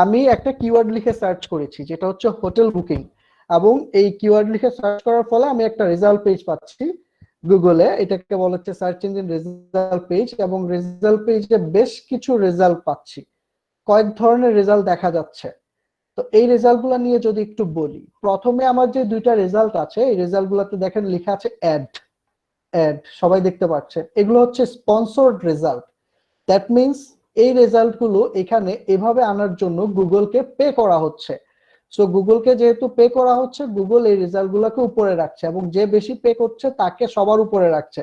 আমি একটা কিওয়ার্ড লিখে সার্চ করেছি যেটা হচ্ছে হোটেল বুকিং, এবং এই কিওয়ার্ড লিখে সার্চ করার ফলে আমি একটা রেজাল্ট পেজ পাচ্ছি গুগলে। এটাকে বলা হচ্ছে সার্চ ইঞ্জিন রেজাল্ট পেজ, এবং রেজাল্ট পেজে বেশ কিছু রেজাল্ট পাচ্ছি, কয়েক ধরনের রেজাল্ট দেখা যাচ্ছে। তো এই রেজাল্ট গুলা নিয়ে যদি একটু বলি, প্রথমে আমার যে দুইটা রেজাল্ট আছে, এই রেজাল্ট গুলাতে দেখেন লেখা আছে অ্যাড। অ্যাড সবাই দেখতে পাচ্ছে, এগুলো হচ্ছে স্পন্সরড রেজাল্ট। দ্যাট মিনস এই রেজাল্ট গুলো এখানে এভাবে আনার জন্য গুগলকে পে করা হচ্ছে। সো গুগলকে যেহেতু পে করা হচ্ছে, গুগল এই রেজাল্ট গুলোকে উপরে রাখছে, এবং যে বেশি পে করছে তাকে সবার উপরে রাখছে।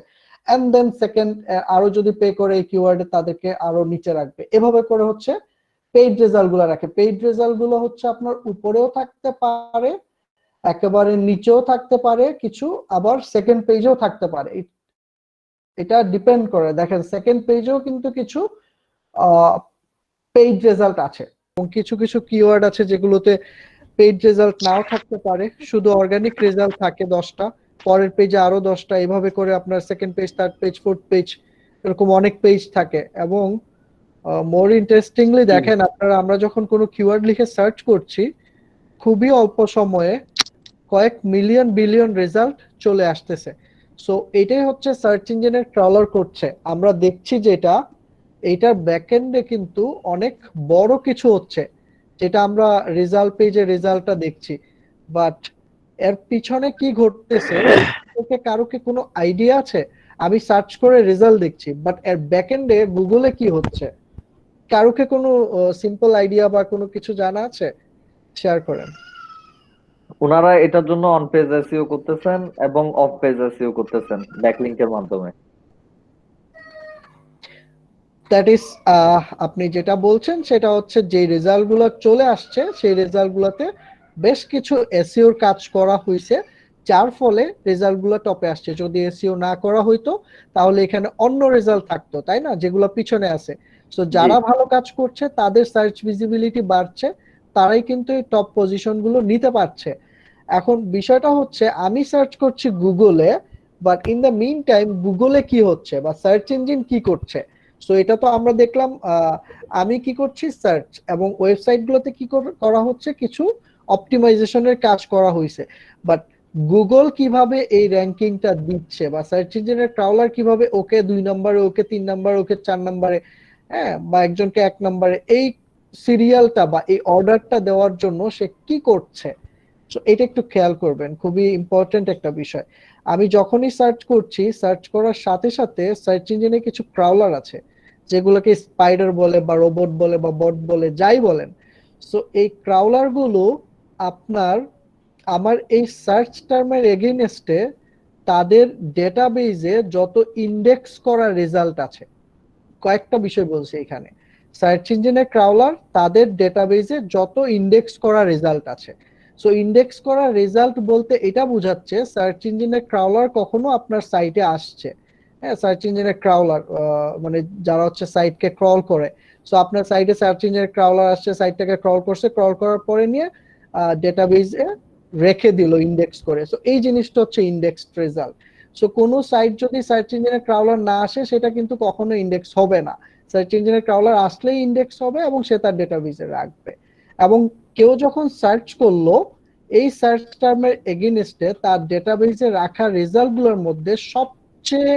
এন্ড দেন সেকেন্ড, আরো যদি পে করে এই কিওয়ার্ডে, তাদেরকে আরো নিচে রাখবে। এভাবে করে হচ্ছে পেইড রেজাল্ট গুলো রাখে। পেইড রেজাল্ট গুলো হচ্ছে আপনার উপরেও থাকতে পারে, একেবারে নিচেও থাকতে পারে কিছু, আবার সেকেন্ড পেজেও থাকতে পারে। এটা ডিপেন্ড করে। দেখেন সেকেন্ড পেজেও কিন্তু কিছু পেইড রেজাল্ট আছে, এবং কিছু কিছু কিওয়ার্ড আছে যেগুলোতে পেইড রেজাল্ট নাও থাকতে পারে, শুধু অর্গানিক রেজাল্ট থাকে 10টা, পরের পেজে আরো 10টা, এভাবে করে আপনার second page, third page, fourth page, এরকম অনেক পেজ থাকে। এবং মোর ইন্টারেস্টিংলি দেখেন আপনারা, আমরা যখন কোনো কিওয়ার্ড লিখে সার্চ করছি, খুবই অল্প সময়ে কয়েক মিলিয়ন বিলিয়ন রেজাল্ট চলে আসতেছে। সো এটাই হচ্ছে সার্চ ইঞ্জিনের ক্রলার করছে। আমরা দেখছি যেটা, এইটার ব্যাকএন্ডে কিন্তু অনেক বড় কিছু হচ্ছে, যেটা আমরা রেজাল্ট পেজে রেজাল্টটা দেখছি। বাট এর পিছনে কি ঘটতেছে, কারো কি কোনো আইডিয়া আছে? আমি সার্চ করে রেজাল্ট দেখছি, বাট এর ব্যাকএন্ডে গুগলে কি হচ্ছে, কারোকে কোনো সিম্পল আইডিয়া বা কোনো কিছু জানা আছে? শেয়ার করেন। ওনারা এটার জন্য অন পেজ এসইও করতেছেন এবং অফ পেজ এসইও করতেছেন ব্যাকলিংকের মাধ্যমে। দ্যাট ইজ, আপনি যেটা বলছেন সেটা হচ্ছে যে রেজাল্ট গুলো চলে আসছে, সেই রেজাল্ট গুলোতে বেশ কিছু এসইওর কাজ করা হয়েছে, যার ফলে রেজাল্ট গুলো টপে আসছে। যদি এসইও না করা হইতো, তাহলে এখানে অন্য রেজাল্ট থাকতো, তাই না, যেগুলো পিছনে আছে। সো জি। যারা ভালো কাজ করছে, তাদের সার্চ ভিজিবিলিটি বাড়ছে, তারাই কিন্তু এই টপ পজিশন গুলো নিতে পারছে। এখন বিষয়টা হচ্ছে, আমি সার্চ করছি গুগলে, but in the meantime গুগলে কি হচ্ছে বা সার্চ ইঞ্জিন কি করছে। সো এটা তো আমরা দেখলাম, আমি কি করছি সার্চ, এবং ওয়েবসাইট গুলোতে কি করা হচ্ছে, কিছু অপটিমাইজেশনের কাজ করা হয়েছে। বাট গুগল কিভাবে এই র্যাঙ্কিংটা দিচ্ছে, বা সার্চ ইঞ্জিনের ক্রাউলার কিভাবে ওকে 2 নম্বরে, ওকে 3 নম্বরে, ওকে 4 নম্বরে, হ্যাঁ, বা একজনকে 1 নম্বরে, এই সিরিয়ালটা বা এই অর্ডারটা দেওয়ার জন্য সে কি করছে। তো এটা একটু খেয়াল করবেন, খুবই ইম্পর্টেন্ট একটা বিষয়। আমি যখনই সার্চ করছি, সার্চ করার সাথে সাথে সার্চ ইঞ্জিনে কিছু ক্রাউলার আছে, যেগুলোকে স্পাইডার বলে বা রোবট বলে বা বট বলে, যাই বলেন। সো এই ক্রাউলার গুলো আপনার, আমার এই সার্চ টার্মের এগেইনস্টে তাদের ডেটাবেজে যত ইন্ডেক্স করা রেজাল্ট আছে, কয়েকটা বিষয় বলছি এখানে। সার্চ ইঞ্জিনের ক্রাউলার তাদের ডেটাবেজে যত ইন্ডেক্স করা রেজাল্ট আছে। সো ইন্ডেক্স করা রেজাল্ট বলতে এটা বোঝাচ্ছে সার্চ ইঞ্জিনের ক্রাউলার কখনো আপনার সাইটে আসছে। হ্যাঁ, সার্চ ইঞ্জিনের ক্রাউলার মানে যারা হচ্ছে সাইটকে ক্রল করে। সো আপনার সাইটে সার্চ ইঞ্জিনের ক্রাউলার আসছে, সাইটটাকে ক্রল করছে, ক্রল করার পরে নিয়ে ডেটাবেজে রেখে দিল ইন্ডেক্স করে। সো এই জিনিসটা হচ্ছে ইন্ডেক্সড রেজাল্ট। সো কোনো সাইট যদি সার্চ ইঞ্জিনের ক্রাউলার না আসে, সেটা কিন্তু কখনো ইন্ডেক্স হবে না। সার্চ ইঞ্জিনের ক্রাউলার আসলেই ইন্ডেক্স হবে, এবং সে তার ডেটাবেজে রাখবে। এবং কেউ যখন সার্চ করলো, এই সার্চ টার্মের এগেইনস্টে তার ডেটাবেজে রাখা রেজাল্ট গুলোর মধ্যে সবচেয়ে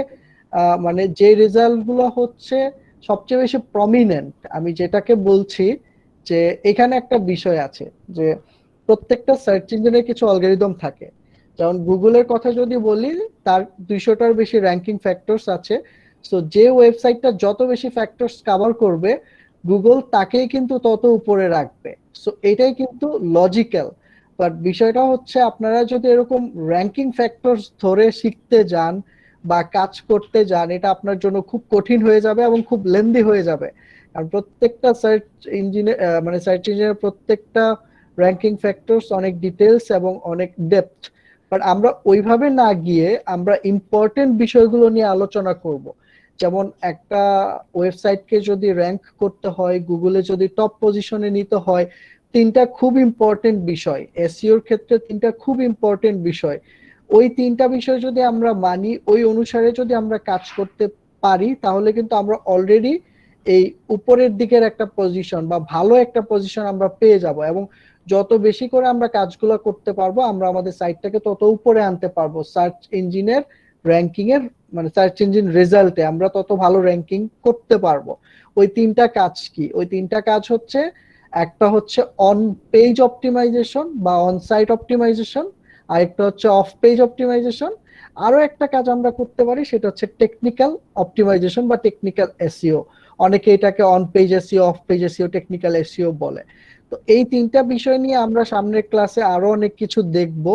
মানে যে রেজাল্ট গুলো হচ্ছে সবচেয়ে বেশি প্রমিনেন্ট, আমি যেটাকে বলছি, যে এখানে একটা বিষয় আছে, যে প্রত্যেকটা সার্চ ইঞ্জিনের কিছু অ্যালগরিদম থাকে। যেমন গুগলের কথা যদি বলি, তার 200টার বেশি র্যাঙ্কিং ফ্যাক্টরস আছে। সো যে ওয়েবসাইটটা যত বেশি ফ্যাক্টরস কভার করবে, গুগল তাকেই কিন্তু তত উপরে রাখবে। সো এটাই কিন্তু লজিক্যাল। বাট বিষয়টা হচ্ছে, আপনারা যদি এরকম র্যাঙ্কিং ফ্যাক্টরস ধরে শিখতে যান বা কাজ করতে যান, এটা আপনার জন্য খুব কঠিন হয়ে যাবে এবং খুব লেন্দি হয়ে যাবে। কারণ প্রত্যেকটা সার্চ ইঞ্জিনে, মানে সার্চ ইঞ্জিনের প্রত্যেকটা র্যাঙ্কিং ফ্যাক্টরস অনেক ডিটেলস এবং অনেক ডেপথ। বাট আমরা ওইভাবে না গিয়ে আমরা ইম্পর্টেন্ট বিষয়গুলো নিয়ে আলোচনা করব। যেমন একটা ওয়েবসাইটকে যদি র্যাঙ্ক করতে হয়, গুগলে যদি টপ পজিশনে নিতে হয়, তিনটা খুব ইম্পর্টেন্ট বিষয়, এসইওর ক্ষেত্রে তিনটা খুব ইম্পর্টেন্ট বিষয়। ওই তিনটা বিষয় যদি আমরা মানি, ওই অনুসারে যদি আমরা কাজ করতে পারি, তাহলে কিন্তু আমরা অলরেডি এই উপরের দিকের একটা পজিশন বা ভালো একটা পজিশন আমরা পেয়ে যাব, এবং যত বেশি করে আমরা কাজগুলো করতে পারবো আমরা আমাদের সাইটটাকে তত উপরে আনতে পারবো সার্চ ইঞ্জিনের র্যাঙ্কিং এর, মানে সার্চ ইঞ্জিন রেজাল্টে আমরা তত ভালো র্যাঙ্কিং করতে পারবো। ওই তিনটা কাজ কি? ওই তিনটা কাজ হচ্ছে, একটা হচ্ছে অন পেজ অপটিমাইজেশন বা অন সাইট অপটিমাইজেশন, আরেকটা হচ্ছে অফ পেজ অপটিমাইজেশন, আরো একটা কাজ আমরা করতে পারি সেটা হচ্ছে টেকনিক্যাল অপটিমাইজেশন বা টেকনিক্যাল এসইও। অনেকে এটাকে on page SEO, of page SEO, technical SEO বলে। তো এই তিনটা বিষয় নিয়ে আমরা সামনের ক্লাসে আরো অনেক কিছু দেখব,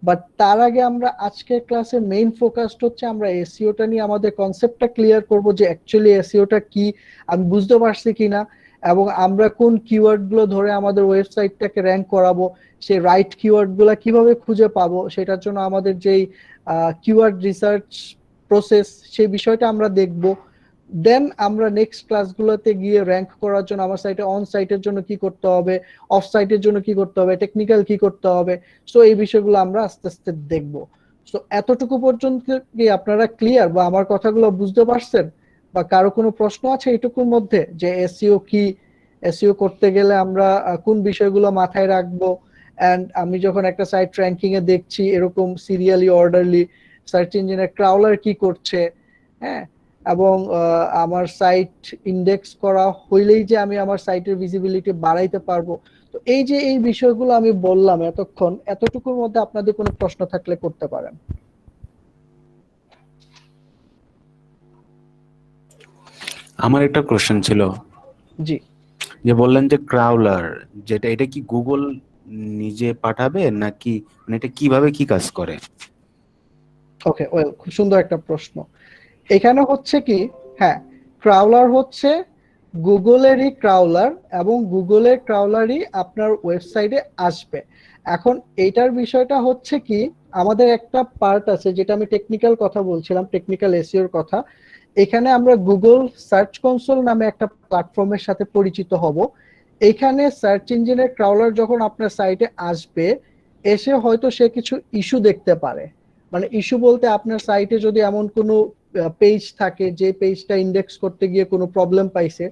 বাট তার আগে আমরা আজকের ক্লাসে মেইন ফোকাসড হচ্ছে আমরা এসইওটা নিয়ে আমাদের কনসেপ্টটা ক্লিয়ার করব যে অ্যাকচুয়ালি এসইওটা কি, আমি বুঝতে পারছি কিনা, এবং আমরা কোন কিওয়ার্ড গুলো ধরে আমাদের ওয়েবসাইটটাকে র্যাঙ্ক করাবো, সেই রাইট কিওয়ার্ড গুলা কিভাবে খুঁজে পাবো, সেটার জন্য আমাদের যেই কিওয়ার্ড রিসার্চ প্রসেস সেই বিষয়টা আমরা দেখব। দেন আমরা নেক্সট ক্লাসগুলোতে গিয়ে র্যাঙ্ক করার জন্য আমার সাইটে অন সাইটের জন্য কি করতে হবে, অফ সাইটের জন্য কি করতে হবে, টেকনিক্যাল কি করতে হবে, সো এই বিষয়গুলো আমরা আস্তে আস্তে দেখব। সো এতটুকু পর্যন্ত কি আপনারা ক্লিয়ার বা আমার কথাগুলো বুঝতে পারছেন, বা কারো কোনো প্রশ্ন আছে এইটুকুর মধ্যে যে এসইও কি, এসইও করতে গেলে আমরা কোন বিষয়গুলো মাথায় রাখবো, এন্ড আমি যখন একটা সাইট র্যাঙ্কিং এ দেখছি এরকম সিরিয়ালি অর্ডারলি সার্চ ইঞ্জিনের ক্রাউলার কি করছে, হ্যাঁ, এবং আমার সাইট ইন্ডেক্স করা হইলেই যে আমি আমার সাইটের ভিজিবিলিটি বাড়াইতে পারবো। তো এই যে এই বিষয়গুলো আমি বললাম এতক্ষণ, এতটুকুর মধ্যে আপনাদের কোনো প্রশ্ন থাকলে করতে পারেন। আমার একটা কোশ্চেন ছিল, জি, যে বললেন যে ক্রাউলার, যেটা এটা কি গুগল নিজে পাঠাবে নাকি, মানে এটা কিভাবে কি কাজ করে? ওকে, ওয়েল, খুব সুন্দর একটা প্রশ্ন। এখানে হচ্ছে কি, হ্যাঁ, ক্রাউলার হচ্ছে গুগলেরই ক্রাউলার, এবং গুগলের ক্রাউলারই আপনার ওয়েবসাইটে আসবে। এখন এইটার বিষয়টা হচ্ছে কি, আমাদের একটা পার্ট আছে যেটা আমি টেকনিক্যাল কথা বলছিলাম, টেকনিক্যাল এসইওর কথা। এখানে আমরা গুগল সার্চ কনসোল নামে একটা প্ল্যাটফর্মের সাথে পরিচিত হব। এখানে সার্চ ইঞ্জিনের ক্রাউলার যখন আপনার সাইটে আসবে, এসে হয়তো সে কিছু ইস্যু দেখতে পারে। মানে ইস্যু বলতে আপনার সাইটে যদি এমন কোনো পেজ থাকে যে পেজটা ইন্ডেক্স করতে গিয়ে কোনো প্রবলেম পাইছে,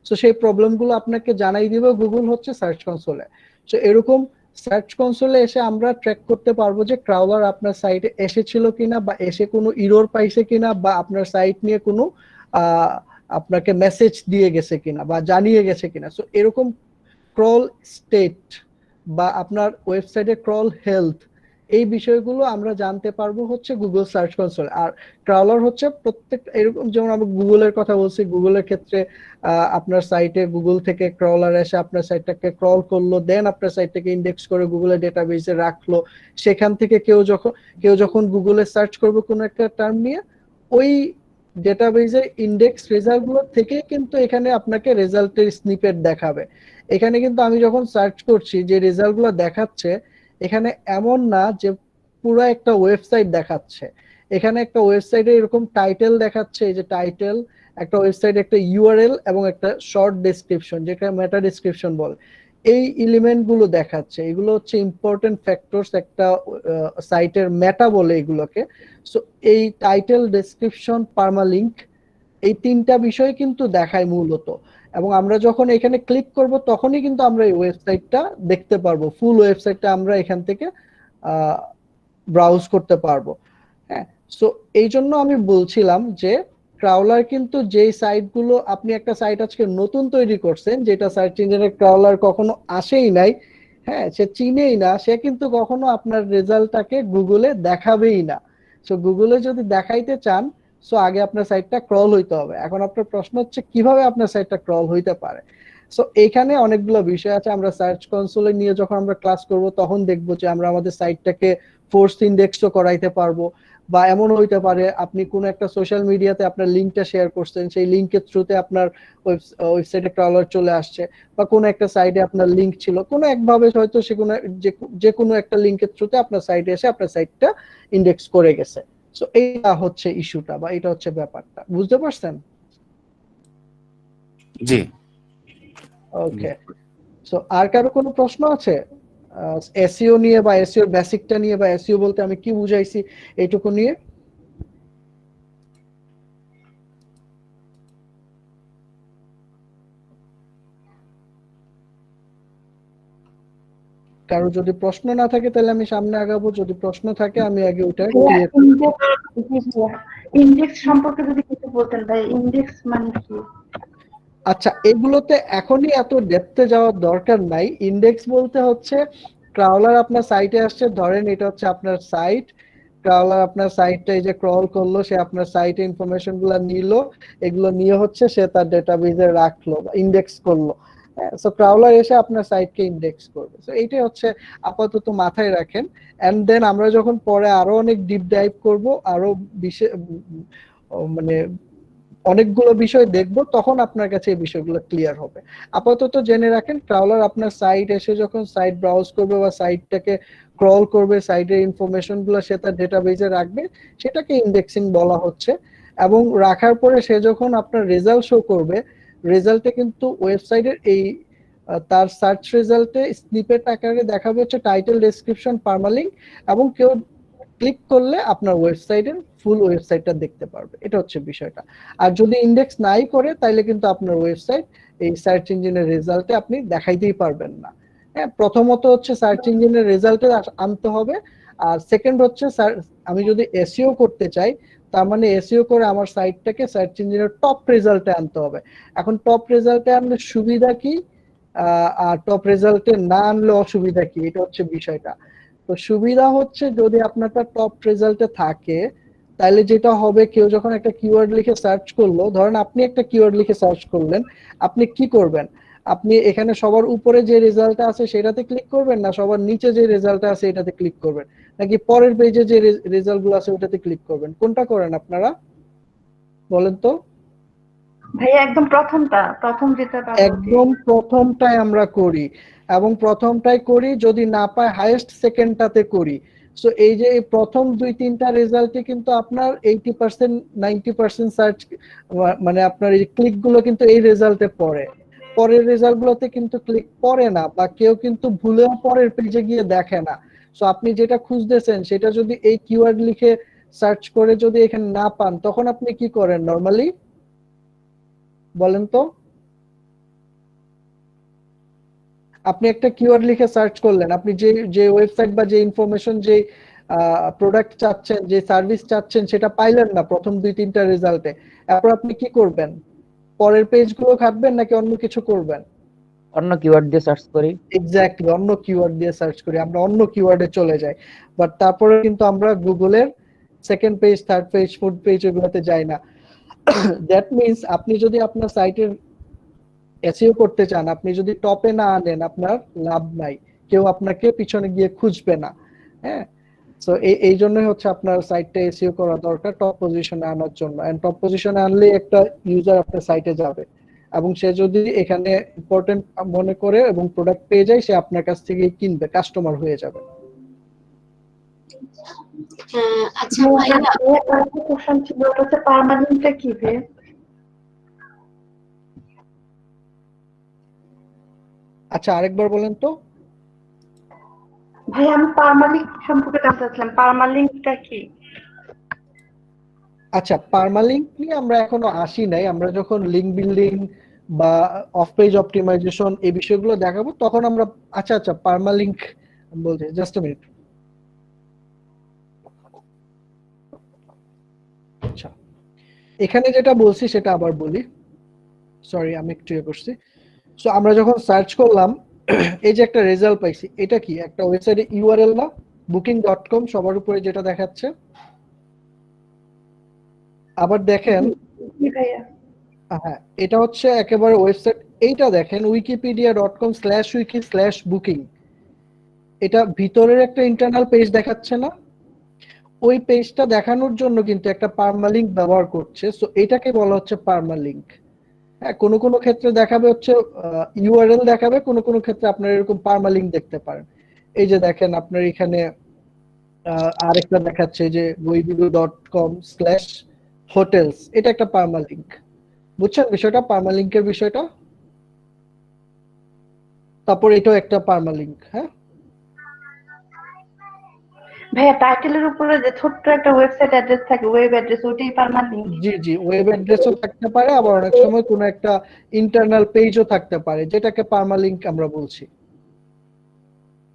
তো সেই প্রবলেমগুলো আপনাকে জানাই দিবে গুগল হচ্ছে সার্চ কনসোলে। তো এরকম সার্চ কনসোলে এসে আমরা ট্র্যাক করতে পারবো যে ক্রাউলার আপনার সাইটে এসেছিল কিনা, বা এসে কোনো ইরর পাইছে কিনা, বা আপনার সাইট নিয়ে কোনো আহ, আপনাকে মেসেজ দিয়ে গেছে কিনা বা জানিয়ে গেছে কিনা। সো এরকম ক্রল স্টেট বা আপনার ওয়েবসাইটের ক্রল হেলথ, এই বিষয়গুলো আমরা জানতে পারবো হচ্ছে গুগল সার্চ কনসোল। আর ক্রাউলার হচ্ছে প্রত্যেক, এরকম যেমন আমরা গুগলের কথা বলছি, গুগলের ক্ষেত্রে আপনার সাইটে গুগল থেকে ক্রাউলার এসে আপনার সাইটটাকে ক্রল করলো, দেন আপনার সাইটটাকে ইন্ডেক্স করে গুগলের ডেটাবেসে রাখলো। সেখান থেকে কেউ যখন গুগলে সার্চ করবে কোনো একটা টার্ম নিয়ে, ওই ডেটাবেসের ইন্ডেক্স রেজাল্ট গুলো থেকে কিন্তু এখানে আপনাকে রেজাল্টের স্নিপেট দেখাবে। এখানে কিন্তু আমি যখন সার্চ করছি যে রেজাল্ট গুলো দেখাচ্ছে, এখানে এমন না যে পুরো একটা ওয়েবসাইট দেখাচ্ছে। এখানে একটা ওয়েবসাইটে এরকম টাইটেল দেখাচ্ছে, এই যে টাইটেল, একটা ওয়েবসাইট, একটা ইউআরএল এবং একটা শর্ট ডেসক্রিপশন, যেটা মেটা ডেসক্রিপশন বলে। এই এলিমেন্ট গুলো দেখাচ্ছে, এগুলো হচ্ছে ইম্পর্টেন্ট ফ্যাক্টরস একটা সাইটের, মেটা বলে এগুলোকে। সো এই টাইটেল, ডেসক্রিপশন, পারমালিংক, এই তিনটা বিষয় কিন্তু দেখায় মূলত। এবং আমরা যখন এখানে ক্লিক করব তখনই কিন্তু আমরা এই ওয়েবসাইটটা দেখতে পারবো, ফুল ওয়েবসাইটটা আমরা এখান থেকে ব্রাউজ করতে পারবো। হ্যাঁ, সো এই জন্য আমি বলছিলাম যে ক্রাউলার কিন্তু যেই সাইটগুলো, আপনি একটা সাইট আজকে নতুন তৈরি করছেন যেটা সার্চ ইঞ্জিনের ক্রাউলার কখনো আসেই নাই, হ্যাঁ, সে চিনেই না, সে কিন্তু কখনো আপনার রেজাল্টটাকে গুগলে দেখাবেই না। সো গুগলে যদি দেখাইতে চান, সো আগে আপনার সাইটটা ক্রল হইতে হবে। এখন আপনার প্রশ্ন হচ্ছে কিভাবে আপনার সাইটটা ক্রল হইতে পারে। সো এইখানে অনেকগুলো বিষয় আছে, আমরা সার্চ কনসোলে নিয়ে যখন আমরা ক্লাস করব তখন দেখবো যে আমরা আমাদের সাইটটাকে ফোর্স ইন্ডেক্সও করাইতে পারবো। বা এমন হইতে পারে আপনি কোন একটা সোশ্যাল মিডিয়াতে আপনার লিঙ্কটা শেয়ার করছেন, সেই লিঙ্কের থ্রুতে আপনার ওয়েবসাইটে ক্রাউলার চলে আসছে, বা কোন একটা সাইটে আপনার লিঙ্ক ছিল, কোনো একভাবে হয়তো সে কোনো যে কোনো একটা লিঙ্কের থ্রুতে আপনার সাইটে এসে আপনার সাইটটা ইন্ডেক্স করে গেছে। সো এইটা হচ্ছে ইস্যুটা, বা এটা হচ্ছে ব্যাপারটা, বুঝতে পারছেন? জি। ওকে, সো আর কারো কোনো প্রশ্ন আছে এসইও নিয়ে, বা এসইও বেসিকটা নিয়ে, বা এসইও বলতে আমি কি বুঝাইছি এইটুকু নিয়ে? কারো যদি প্রশ্ন না থাকে তাহলে আমি সামনে আগাবো, যদি প্রশ্ন থাকে আমি আগে ওটা ভাইয়া ক্লিয়ার। ইন্ডেক্স সম্পর্কে যদি কিছু বলতেন ভাই, ইন্ডেক্স মানে কি? আচ্ছা, এগুলোতে এখনই এত ডেপথে যাওয়ার দরকার নাই। ইন্ডেক্স বলতে হচ্ছে ক্রাউলার আপনার সাইটে আসছে, ধরেন এটা হচ্ছে আপনার সাইট, ক্রাউলার আপনার সাইটটা এই যে ক্রল করলো, সে আপনার সাইটে ইনফরমেশন গুলা নিল, এগুলো নিয়ে হচ্ছে সে তার ডেটাবেজে রাখলো বা ইন্ডেক্স করলো। সো ক্রাউলার এসে আপনার সাইটকে ইন্ডেক্স করবে। সো এইটাই হচ্ছে আপাতত মাথায় রাখেন। এন্ড দেন আমরা যখন পরে আরো অনেক ডিপ ডাইভ করব, আরো বিশেষ মানে অনেকগুলো বিষয় দেখবো, তখন আপনার কাছে এই বিষয়গুলো ক্লিয়ার হবে। আপাতত জেনে রাখেন, ক্রাউলার আপনার সাইট এসে যখন সাইট ব্রাউজ করবে বা সাইটটাকে ক্রল করবে, সাইটের ইনফরমেশন গুলো সে তার ডেটাবেজে রাখবে, সেটাকে ইন্ডেক্সিং বলা হচ্ছে। এবং রাখার পরে সে যখন আপনার রেজাল্ট শো করবে, রেজাল্টে কিন্তু ওয়েবসাইটের এই তার সার্চ রেজাল্টে স্নিপেট আকারে দেখাবে হচ্ছে টাইটেল, ডেসক্রিপশন, পারমালিঙ্ক, এবং কেউ ক্লিক করলে আপনার ওয়েবসাইটের ফুল ওয়েবসাইটটা দেখতে পারবে। এটা হচ্ছে বিষয়টা। আর যদি ইন্ডেক্স নাই করে তাহলে কিন্তু আপনার ওয়েবসাইট এই সার্চ ইঞ্জিনের রেজাল্টে আপনি দেখাইতেই পারবেন না। হ্যাঁ, প্রথমত হচ্ছে সার্চ ইঞ্জিনের রেজাল্টে আনতে হবে। আর সেকেন্ড হচ্ছে আমি যদি এসইও করতে চাই, তার মানে এসইও করে আমার সাইটটাকে সার্চ ইঞ্জিনের টপ রেজাল্টে আনতে হবে। এখন টপ রেজাল্টে আনলে সুবিধা কি, আর টপ রেজাল্টে না আনলে অসুবিধা কি, এটা হচ্ছে বিষয়টা। তো সুবিধা হচ্ছে যদি আপনারটা টপ রেজাল্টে থাকে, তাহলে যেটা হবে, কেউ যখন একটা কিওয়ার্ড লিখে সার্চ করলো, ধরেন আপনি একটা কিওয়ার্ড লিখে সার্চ করলেন, আপনি কি করবেন? আপনি এখানে সবার উপরে যে রেজাল্টটা আছে সেটাতে ক্লিক করবেন, না সবার নিচে যে রেজাল্টটা আছে এটাতে ক্লিক করবেন, নাকি পরের পেজে যে রেজাল্ট গুলো আছে ওটাতে ক্লিক করবেন? কোনটা করেন আপনারা বলেন তো? ভাইয়া একদম প্রথম যেটা একদম প্রথমটাই আমরা করি, এবং প্রথমটাই করি, যদি না পাই হাইয়েস্ট সেকেন্ডটাতে করি। সো এই যে এই প্রথম 2-3টা রেজাল্টে কিন্তু আপনার 80% 90% সার্চ মানে আপনার এই ক্লিক গুলো কিন্তু এই রেজাল্টে পড়ে। পরের রেজাল্ট গুলোতে কিন্তু ক্লিক পড়ে না, বা কেউ কিন্তু ভুলেও পরের পেজে গিয়ে দেখে না। সো আপনি যেটা খুঁজতেছেন সেটা যদি এই কিওয়ার্ড লিখে সার্চ করে যদি এখানে না পান, তখন আপনি কি করেন নরমালি বলেন তো? আপনি একটা কিওয়ার্ড লিখে সার্চ করলেন, আপনি যে যে ওয়েবসাইট বা যে ইনফরমেশন, যে প্রোডাক্ট চাচ্ছেন, যে সার্ভিস চাচ্ছেন, সেটা পাইলেন না প্রথম 2-3টা রেজাল্টে, এরপর আপনি কি করবেন? পরের পেজগুলো ঘাটবেন নাকি অন্য কিছু করবেন? অন্য কিওয়ার্ড দিয়ে সার্চ করি। এক্স্যাক্টলি, অন্য কিওয়ার্ড দিয়ে সার্চ করি, আমরা অন্য কিওয়ার্ডে চলে যাই। বাট তারপরে কিন্তু আমরা গুগলের second page, third page, fourth page এগুলোতে যাই না। দ্যাট মিন্স আপনি যদি আপনার সাইটের এসইও করতে চান, আপনি যদি টপে না আনেন, আপনার লাভ নাই, কেউ আপনাকে পিছনে গিয়ে খুঁজবে না। হ্যাঁ, সো এই জন্যই হচ্ছে আপনার সাইটটা এসইও করা দরকার টপ পজিশনে আনার জন্য। এন্ড টপ পজিশনে আনলে একটা ইউজার আপনার সাইটে যাবে, এবং সে যদি এখানে ইম্পর্টেন্ট মনে করে এবং প্রোডাক্ট পেয়ে যায়, সে আপনার কাছ থেকে কিনবে, কাস্টমার হয়ে যাবে। আচ্ছা ভাইয়া, একটা কোশ্চেন ছিল, ওটা হচ্ছে পার্মানেন্টটা কি রে? আচ্ছা, আরেকবার বলেন তো। ভাই আমি পার্মালিঙ্ক সম্পর্কে জানতে চাচ্ছিলাম, পার্মালিঙ্কটা কি? আচ্ছা, পার্মালিঙ্ক নিয়ে আমরা এখনো আসি নাই। আমরা যখন লিঙ্ক বিল্ডিং বা অফ পেজ অপটিমাইজেশন এই বিষয়গুলো দেখাবো তখন আমরা, আচ্ছা আচ্ছা পার্মালিঙ্ক বলতে, জাস্ট আ মিনিট। আচ্ছা, এখানে যেটা বলছি সেটা আবার বলি, সরি আমি একটু করছি। সো আমরা যখন সার্চ করলাম, এই যে একটা রেজাল্ট পাইছি, এটা কি একটা ওয়েবসাইটে ইউআরএল না? booking.com সবার উপরে যেটা দেখাচ্ছে। আবার দেখেন, হ্যাঁ এটা হচ্ছে একেবারে ওয়েবসাইট। এইটা দেখেন wikipedia.com/wiki/booking, এটা ভিতরের একটা ইন্টারনাল পেজ দেখাচ্ছে না? ওই পেজটা দেখানোর জন্য কিন্তু একটা পার্মালিঙ্ক ব্যবহার করছে। সো এটাকে বলা হচ্ছে পার্মালিঙ্ক। হ্যাঁ, কোনো কোনো ক্ষেত্রে দেখাবে হচ্ছে ইউআরএল দেখাবে, কোনো কোনো ক্ষেত্রে আপনার এরকম পার্মালিঙ্ক দেখতে পারেন। এই যে দেখেন আপনার এখানে আরেকটা দেখাচ্ছে যে www.com/hotels, এটা একটা পার্মালিঙ্ক। বুঝছেন বিষয়টা, পার্মালিঙ্কের বিষয়টা? তারপর এটাও একটা পার্মালিঙ্ক। হ্যাঁ ভাইয়া টাইটেলের উপরে যে ছোট্ট একটা ওয়েবসাইট অ্যাড্রেস থাকে, ওয়েব অ্যাড্রেস, ওইটাই পার্মালিঙ্ক? জি জি, ওয়েব অ্যাড্রেসও থাকতে পারে, আবার অনেক সময় কোনো একটা ইন্টারনাল পেজও থাকতে পারে, যেটাকে পার্মালিঙ্ক আমরা বলছি।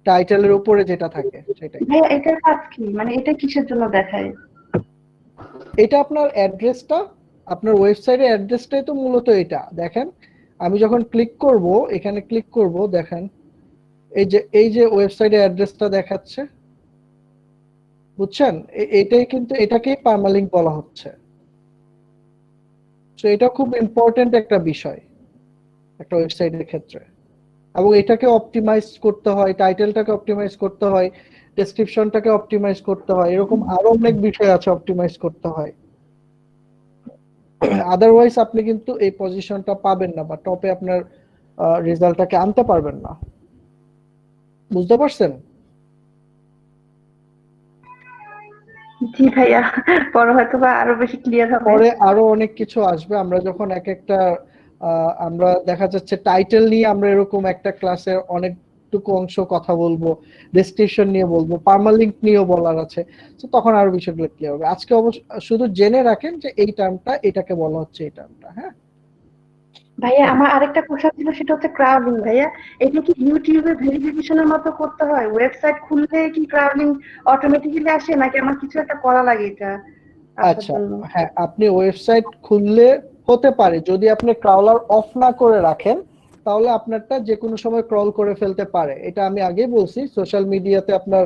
টাইটেলের উপরে যেটা থাকে সেটাই। ভাইয়া এটার কাজ কি, মানে এটা কিসের জন্য দেখায়? এটা আপনার অ্যাড্রেসটা, আপনার ওয়েবসাইটের অ্যাড্রেসটাই তো মূলত এটা। দেখেন আমি যখন ক্লিক করব, এখানে ক্লিক করব, দেখেন এই যে ওয়েবসাইটের অ্যাড্রেসটা দেখাচ্ছে, বুঝছেন? এটাই কিন্তু, এটাকেই পার্মালিংক বলা হচ্ছে। তো এটা খুব ইম্পর্টেন্ট একটা বিষয় একটা ওয়েবসাইটের ক্ষেত্রে, এবং এটাকে অপটিমাইজ করতে হয়, টাইটেলটাকে অপটিমাইজ করতে হয়, ডেসক্রিপশনটাকে অপটিমাইজ করতে হয়, এরকম আরো অনেক বিষয় আছে অপটিমাইজ করতে হয়। আদারওয়াইজ আপনি কিন্তু এই পজিশনটা পাবেন না, বা টপে আপনার রেজাল্টটাকে আনতে পারবেন না। বুঝতে পারছেন? জি ভাইয়া, পরে হয়তো বা আরো বেশি ক্লিয়ার হবে। পরে আরো অনেক কিছু আসবে, আমরা যখন এক একটা আমরা দেখা যাচ্ছে টাইটেল নিয়ে আমরা এরকম একটা ক্লাসের অনেকটুকু অংশ কথা বলবো, ডেসক্রিপশন নিয়ে বলবো, পার্মালিংক নিয়েও বলার আছে, তো তখন আরো বিষয়গুলো ক্লিয়ার হবে। আজকে অবশ্য শুধু জেনে রাখেন যে এই টার্মটা, এটাকে বলা হচ্ছে এই টার্মটা। হ্যাঁ ভাইয়া আমার আরেকটা কোশ্চেন ছিল, সেটা হচ্ছে ক্রাউডিং। ভাইয়া এটা কি ইউটিউবে ভেরিফিকেশনের মতো করতে হয়? ওয়েবসাইট খুললে কি ক্রাউডিং অটোমেটিক্যালি আসে, নাকি আমার কিছু একটা করা লাগে এটা আসার আচ্ছা, জন্য? হ্যাঁ আপনি ওয়েবসাইট খুললে হতে পারে, যদি আপনি ক্রাউলার অফ না করে রাখেন তাহলে আপনারটা যে কোনো সময় ক্রল করে ফেলতে পারে। এটা আমি আগেই বলছি, সোশ্যাল মিডিয়াতে আপনার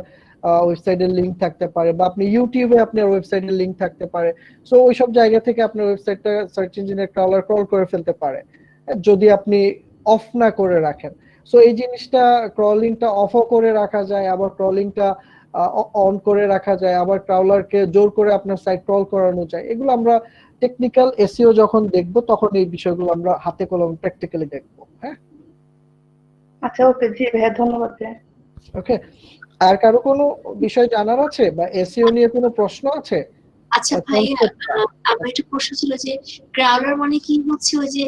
ওয়েবসাইটের লিংক থাকতে পারে, বা আপনি ইউটিউবে আপনার ওয়েবসাইটের লিংক থাকতে পারে। সো ওইসব জায়গা থেকে আপনার ওয়েবসাইটটা সার্চ ইঞ্জিনের ক্রাউলার ক্রল করে ফেলতে পারে যদি আপনি অফ না করে রাখেন। সো এই জিনিসটা, ক্রলিংটা অফও করে রাখা যায়, আবার ক্রলিংটা অন করে রাখা যায়, আবার ক্রাউলারকে জোর করে আপনার সাইট ক্রল করানো যায়। এগুলো আমরা টেকনিক্যাল এসইও যখন দেখব তখন এই বিষয়গুলো আমরা হাতে কলমে প্র্যাকটিক্যালি দেখব। হ্যাঁ আচ্ছা ওকে, জি ভাইয়া ধন্যবাদ ভাইয়া। ওকে, আর কারো কোনো বিষয় জানার আছে বা এসইও নিয়ে কোনো প্রশ্ন আছে? আচ্ছা ভাইয়া, আমার একটা প্রশ্ন ছিল যে ক্রাউলার মানে কি হচ্ছে ওই যে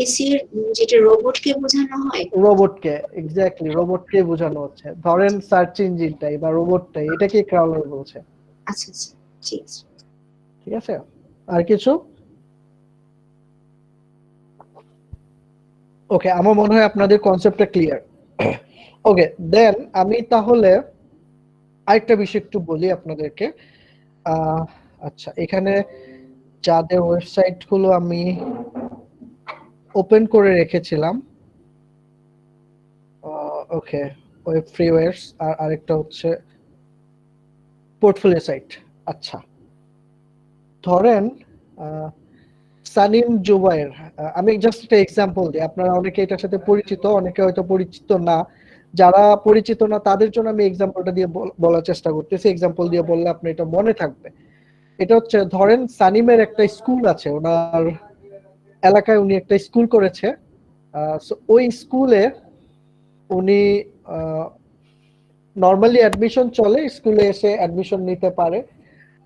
এসি এর যেটা রোবটকে বোঝানো হয়? রোবটকে, এক্স্যাক্টলি রোবটকে বোঝানো হচ্ছে। ধরেন সার্চ ইঞ্জিনটাই বা রোবটটাই, এটাকে ক্রাউলার বলছে। আচ্ছা আচ্ছা, ঠিক আছে। ঠিক আছে, আর কিছু? ওকে, আমার মনে হয় আপনাদের কনসেপ্টটা ক্লিয়ার। ওকে, দেন আমি তাহলে আরেকটা বিষয় একটু বলি আপনাদেরকে। আচ্ছা, এখানে যাদের ওয়েবসাইট গুলো আমি ওপেন করে রেখেছিলাম, ওকে, ওয়েব ফ্রিওয়্যারস, আর আরেকটা হচ্ছে পোর্টফোলিও সাইট। আচ্ছা, ধরেন সানিম জুবায়ের, আমি জাস্ট একটা এক্সাম্পল দিই, আপনারা অনেকে এটার সাথে পরিচিত, অনেকে হয়তো পরিচিত না। যারা পরিচিত না তাদের জন্য আমি এক্সাম্পলটা দিয়ে বলার চেষ্টা করতেছি, এক্সাম্পল দিয়ে বললে আপনি এটা মনে থাকবে। এটা হচ্ছে, ধরেন সানিমের একটা স্কুল আছে, ওনার এলাকায় উনি একটা স্কুল করেছে। ওই স্কুলে উনি নর্মালি অ্যাডমিশন চলে, স্কুলে এসে অ্যাডমিশন নিতে পারে।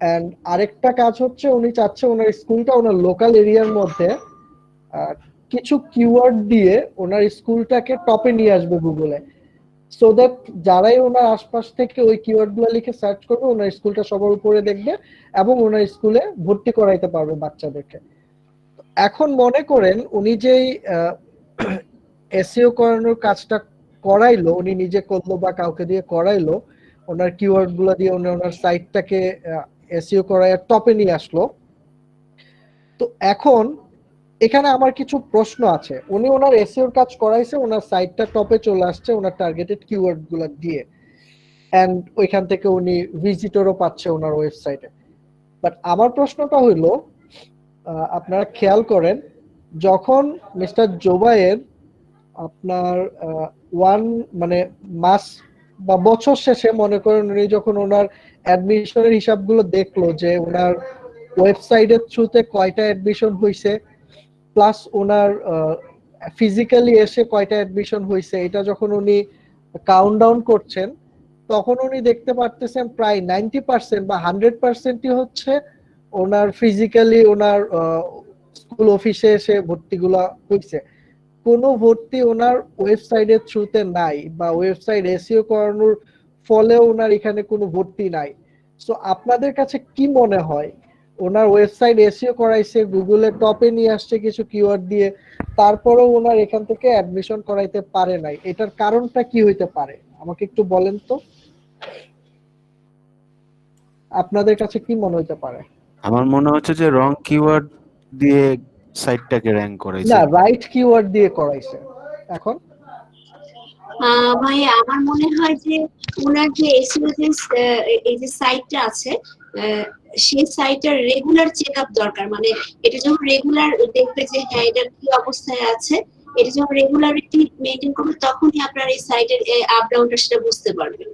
এন্ড আরেকটা কাজ হচ্ছে, উনি চাচ্ছে ওনার স্কুলটা ওনার লোকাল এরিয়ার মধ্যে কিছু কিওয়ার্ড দিয়ে ওনার স্কুলটাকে টপে নিয়ে আসবে গুগলে, সো দ্যাট যারাই ওনার আশপাশ থেকে ওই কিওয়ার্ড গুলো লিখে সার্চ করবে, ওনার স্কুলটা সবার উপরে দেখবে এবং ওনার স্কুলে ভর্তি করাইতে পারবে বাচ্চাদেরকে। এখন মনে করেন উনি যেই এসইও করানোর কাজটা করাইলো, উনি নিজে করলো বা কাউকে দিয়ে করাইলো, ওনার কিওয়ার্ড গুলো দিয়ে উনি ওনার সাইটটাকে এসইও করায় টপে নিয়ে আসলো। তো এখন এখানে আমার কিছু প্রশ্ন আছে। উনি ওনার এসইওর কাজ করাইছে, ওনার সাইটটা টপে চলে আসছে ওনার টার্গেটেড কিওয়ার্ড গুলো দিয়ে, এন্ড ওইখান থেকে উনি ভিজিটরও পাচ্ছে ওনার ওয়েবসাইটে। বাট আমার প্রশ্নটা হইলো, আপনারা খেয়াল করেন, যখন মিস্টার জোবায়ের আপনার মানে মাস বা বছর শেষে মনে করেন উনি যখন ওনার অ্যাডমিশনের হিসাবগুলো দেখলো যে ওনার ওয়েবসাইটের থ্রুতে কয়টা অ্যাডমিশন হয়েছে, প্লাস ওনার ফিজিক্যালি এসে কয়টা অ্যাডমিশন হয়েছে, এটা যখন উনি কাউন্টডাউন করছেন, তখন উনি দেখতে পারতেছেন প্রায় 90% বা 100%ই হচ্ছে ওনার ফিজিক্যালি ওনার স্কুল অফিসে এসে ভর্তিগুলা হয়েছে। কোনো ভর্তি ওনার ওয়েবসাইটের থ্রুতে নাই, বা ওয়েবসাইট এসইও করানোর ফলে ওনার এখানে কোনো ভর্তি নাই। সো আপনাদের কাছে কি মনে হয়, ওনার ওয়েবসাইট এসইও করাইছে, গুগলে টপে নিয়ে আসছে কিছু কিওয়ার্ড দিয়ে, তারপরেও ওনার এখান থেকে অ্যাডমিশন করাইতে পারে নাই, এটার কারণটা কি হইতে পারে? আমাকে একটু বলেন তো আপনাদের কাছে কি মনে হতে পারে? আমার মনে হচ্ছে যে রং কিওয়ার্ড দিয়ে সাইটটাকে র্যাঙ্ক করাইছে। না, রাইট কিওয়ার্ড দিয়ে করাইছে। এখন ভাইয়া আমার মনে হয় যে ওনার যে এসইও যে এই যে সাইটটা আছে সেই সাইটের রেগুলার চেক আপ দরকার, মানে এটা যখন রেগুলার দেখবে যে হ্যাঁ এটা কি অবস্থায় আছে, এটা যখন রেগুলারিটি মেনটেন করবে তখনই আপনার এই সাইটের আপ ডাউনটা সেটা বুঝতে পারবেন।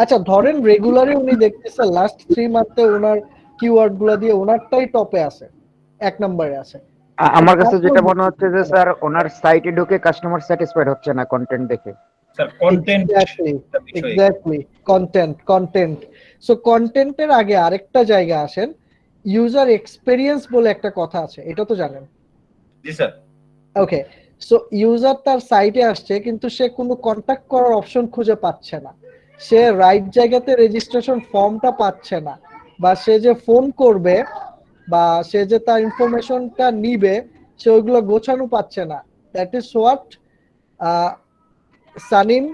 আচ্ছা ধরেন রেগুলারে উনি দেখতেছে লাস্ট 3 মান্থে ওনার কিওয়ার্ড গুলো দিয়ে ওনারটাই টপে আছে, 1 নম্বরে আছে। আমার কাছে যেটা মনে হচ্ছে যে স্যার ওনার সাইটে ঢুকে কাস্টমার স্যাটিসফাইড হচ্ছে না কন্টেন্ট দেখে। Sir content exactly content. So কন্টেন্টের আগে আরেকটা জায়গা আসেন, ইউজার এক্সপেরিয়েন্স বলে একটা কথা আছে, এটা তো জানেন? জি স্যার। ওকে, সো ইউজার তার সাইটে আসছে কিন্তু সে কোনো কন্টাক্ট করার অপশন খুঁজে পাচ্ছে না, সে রাইট জায়গাতে রেজিস্ট্রেশন ফর্মটা পাচ্ছে না, বা সে যে ফোন করবে বা সে যে তার ইনফরমেশনটা নিবে সে ওইগুলো গোছানো পাচ্ছে না। দ্যাট ইজ হোয়াট সানিম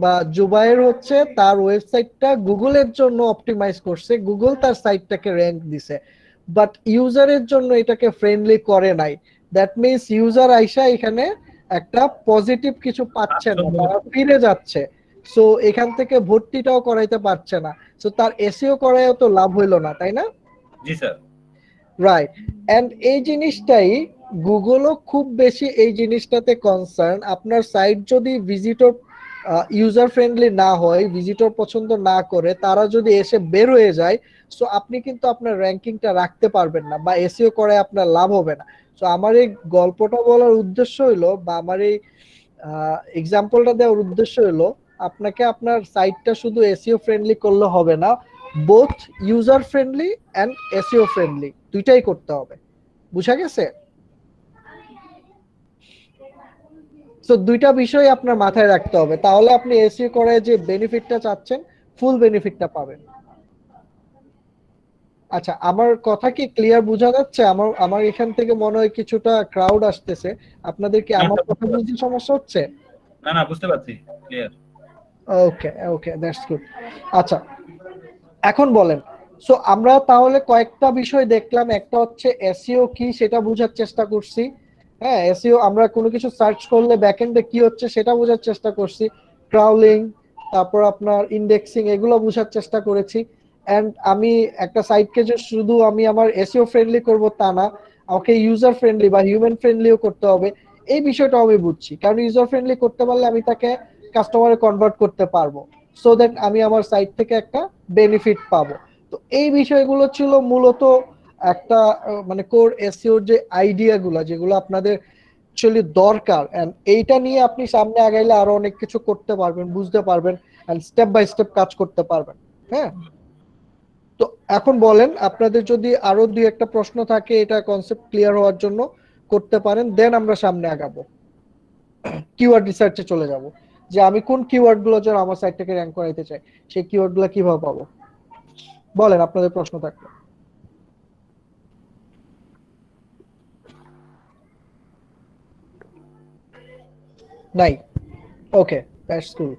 বা জুবায়ের হচ্ছে তার ওয়েবসাইটটা গুগলের জন্য অপটিমাইজ করছে, গুগল তার সাইটটাকে র্যাঙ্ক দিছে, বাট ইউজারের জন্য এটাকে ফ্রেন্ডলি করে নাই। দ্যাট মিনস ইউজার আইসা এখানে একটা পজিটিভ কিছু পাচ্ছে না, তারা ফিরে যাচ্ছে। সো এখান থেকে ভর্তিটাও করাইতে পারছে না, সো তার এসইও করায়ও তো লাভ হইলো না, তাই না? জি স্যার। রাইট, এন্ড এই জিনিসটাই গুগলও খুব বেশি এই জিনিসটাতে কনসার্ন। আপনার সাইট যদি ভিজিটর ইউজার ফ্রেন্ডলি না হয়, ভিজিটর পছন্দ না করে, তারা যদি এসে বের হয়ে যায়, সো আপনি কিন্তু আপনার র্যাঙ্কিংটা রাখতে পারবেন না বা এসইও করে আপনার লাভ হবে না। সো আমার এই গল্পটা বলার উদ্দেশ্য হইলো বা আমার এই এক্সাম্পলটা দেওয়ার উদ্দেশ্য হলো আপনাকে আপনার সাইটটা শুধু এসইও ফ্রেন্ডলি করলে হবে না, both user friendly and SEO friendly দুইটাই করতে হবে। বুঝা গেছে? সো দুইটা বিষয় আপনার মাথায় রাখতে হবে, তাহলে আপনি এসইও করে যে বেনিফিটটা চাচ্ছেন ফুল বেনিফিটটা পাবেন। আচ্ছা, আমার কথা কি ক্লিয়ার বোঝা যাচ্ছে? আমার আমার এখান থেকে মনে হয় কিছুটা ক্রাউড আসতেছে, আপনাদের কি আমার কথা বুঝতে সমস্যা হচ্ছে? না না বুঝতে পারছি, clear. Okay okay, that's good. আচ্ছা এখন বলেন, সো আমরা তাহলে কয়েকটা বিষয় দেখলাম, একটা হচ্ছে এসইও কি সেটা বোঝার চেষ্টা করছি। হ্যাঁ, এসইও আমরা কোনো কিছু সার্চ করলে ব্যাকএন্ডে কি হচ্ছে সেটা বোঝার চেষ্টা করছি, ক্রাউলিং, তারপর আপনার ইন্ডেক্সিং, এগুলো বোঝার চেষ্টা করেছি। এন্ড আমি একটা সাইটকে যে শুধু আমি আমার এসইও ফ্রেন্ডলি করব তা না, আমাকে ইউজার ফ্রেন্ডলি বা হিউম্যান ফ্রেন্ডলিও করতে হবে, এই বিষয়টা আমি বুঝছি। কারণ ইউজার ফ্রেন্ডলি করতে পারলে আমি তাকে কাস্টমারে কনভার্ট করতে পারবো, সো দ্যাট আমি আমার সাইট থেকে একটা বেনিফিট পাবো। তো এই বিষয়গুলো ছিল মূলত একটা মানে কোর এসইওর যে আইডিয়াগুলো যেগুলো আপনাদের অ্যাকচুয়ালি দরকার, এন্ড এইটা নিয়ে আপনি সামনে আগাইলে আরো অনেক কিছু করতে পারবেন, বুঝতে পারবেন, এন্ড স্টেপ বাই স্টেপ কাজ করতে পারবেন। হ্যাঁ, তো এখন বলেন আপনাদের যদি আরো দুই একটা প্রশ্ন থাকে এটা কনসেপ্ট ক্লিয়ার হওয়ার জন্য করতে পারেন, দেন আমরা সামনে আগাবো, কিওয়ার্ড রিসার্চে চলে যাব, যে আমি কোন কিওয়ার্ড গুলো যেন আমার সাইট থেকে র্যাঙ্ক করাইতে চাই, সেই কিওয়ার্ড গুলো কিভাবে পাবো। বলেন আপনাদের প্রশ্ন থাকলে। নাই? ওকে, দ্যাটস কুল।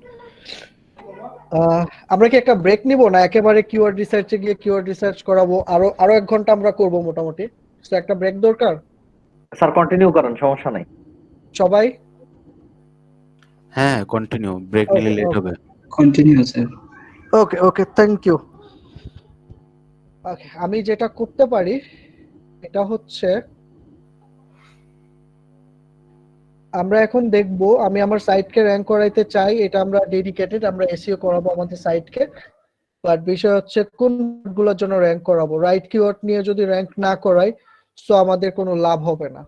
আমরা কি একটা ব্রেক নিব না একেবারে কিওয়ার্ড রিসার্চে গিয়ে কিওয়ার্ড রিসার্চ করাবো? আরো আরো 1 ঘন্টা আমরা করব মোটামুটি, তো একটা ব্রেক দরকার। স্যার কন্টিনিউ করেন, সমস্যা নাই। সবাই হ্যাঁ কন্টিনিউ, ব্রেক নিলে লেট হবে। Continue sir. Okay okay, thank you. Okay, আমি যেটা করতে পারি এটা হচ্ছে আমরা এখন দেখব, আমি আমার সাইটকে র্যাঙ্ক করাইতে চাই, এটা আমরা ডেডিকেটেড, আমরা এসইও করাবো আমাদের সাইটকে, বাট বিষয় হচ্ছে কোন গুলোর জন্য র্যাঙ্ক করাবো। রাইট কিওয়ার্ড নিয়ে যদি র্যাঙ্ক না করাই সো আমাদের কোনো লাভ হবে না,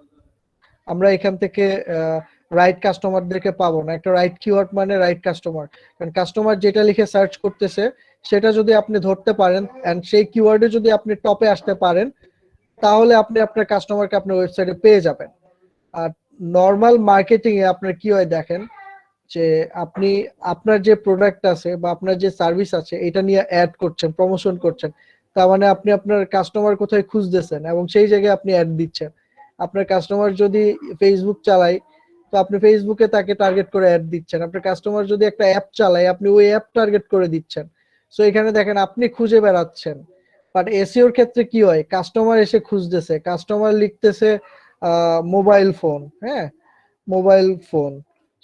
আমরা এখান থেকে রাইট কাস্টমারদেরকে পাবো না। একটা রাইট কিওয়ার্ড মানে রাইট কাস্টমার, কারণ কাস্টমার যেটা লিখে সার্চ করতেছে সেটা যদি আপনি ধরতে পারেন এন্ড সেই কিওয়ার্ডে যদি আপনি টপে আসতে পারেন, তাহলে আপনি আপনার কাস্টমারকে আপনার ওয়েবসাইটে পেয়ে যাবেন। আর নর্মাল মার্কেটিং এ আপনার কি হয় দেখেন, যে আপনি আপনার যে প্রোডাক্ট আছে বা আপনার যে সার্ভিস আছে এটা নিয়ে অ্যাড করছেন, প্রমোশন করছেন, তার মানে আপনি আপনার কাস্টমার কোথায় খুঁজতেছেন এবং সেই জায়গায় আপনি অ্যাড দিচ্ছেন। আপনার কাস্টমার যদি ফেসবুক চালায় তো আপনি ফেসবুকে তাকে টার্গেট করে অ্যাড দিচ্ছেন, আপনার কাস্টমার যদি একটা অ্যাপ চালায় আপনি ওই অ্যাপ টার্গেট করে দিচ্ছেন। সো এখানে দেখেন আপনি খুঁজে বেড়াচ্ছেন, বাট এসইওর ক্ষেত্রে কি হয়, কাস্টমার এসে খুঁজতেছে, কাস্টমার লিখতেছে মোবাইল ফোন, হ্যাঁ মোবাইল ফোন।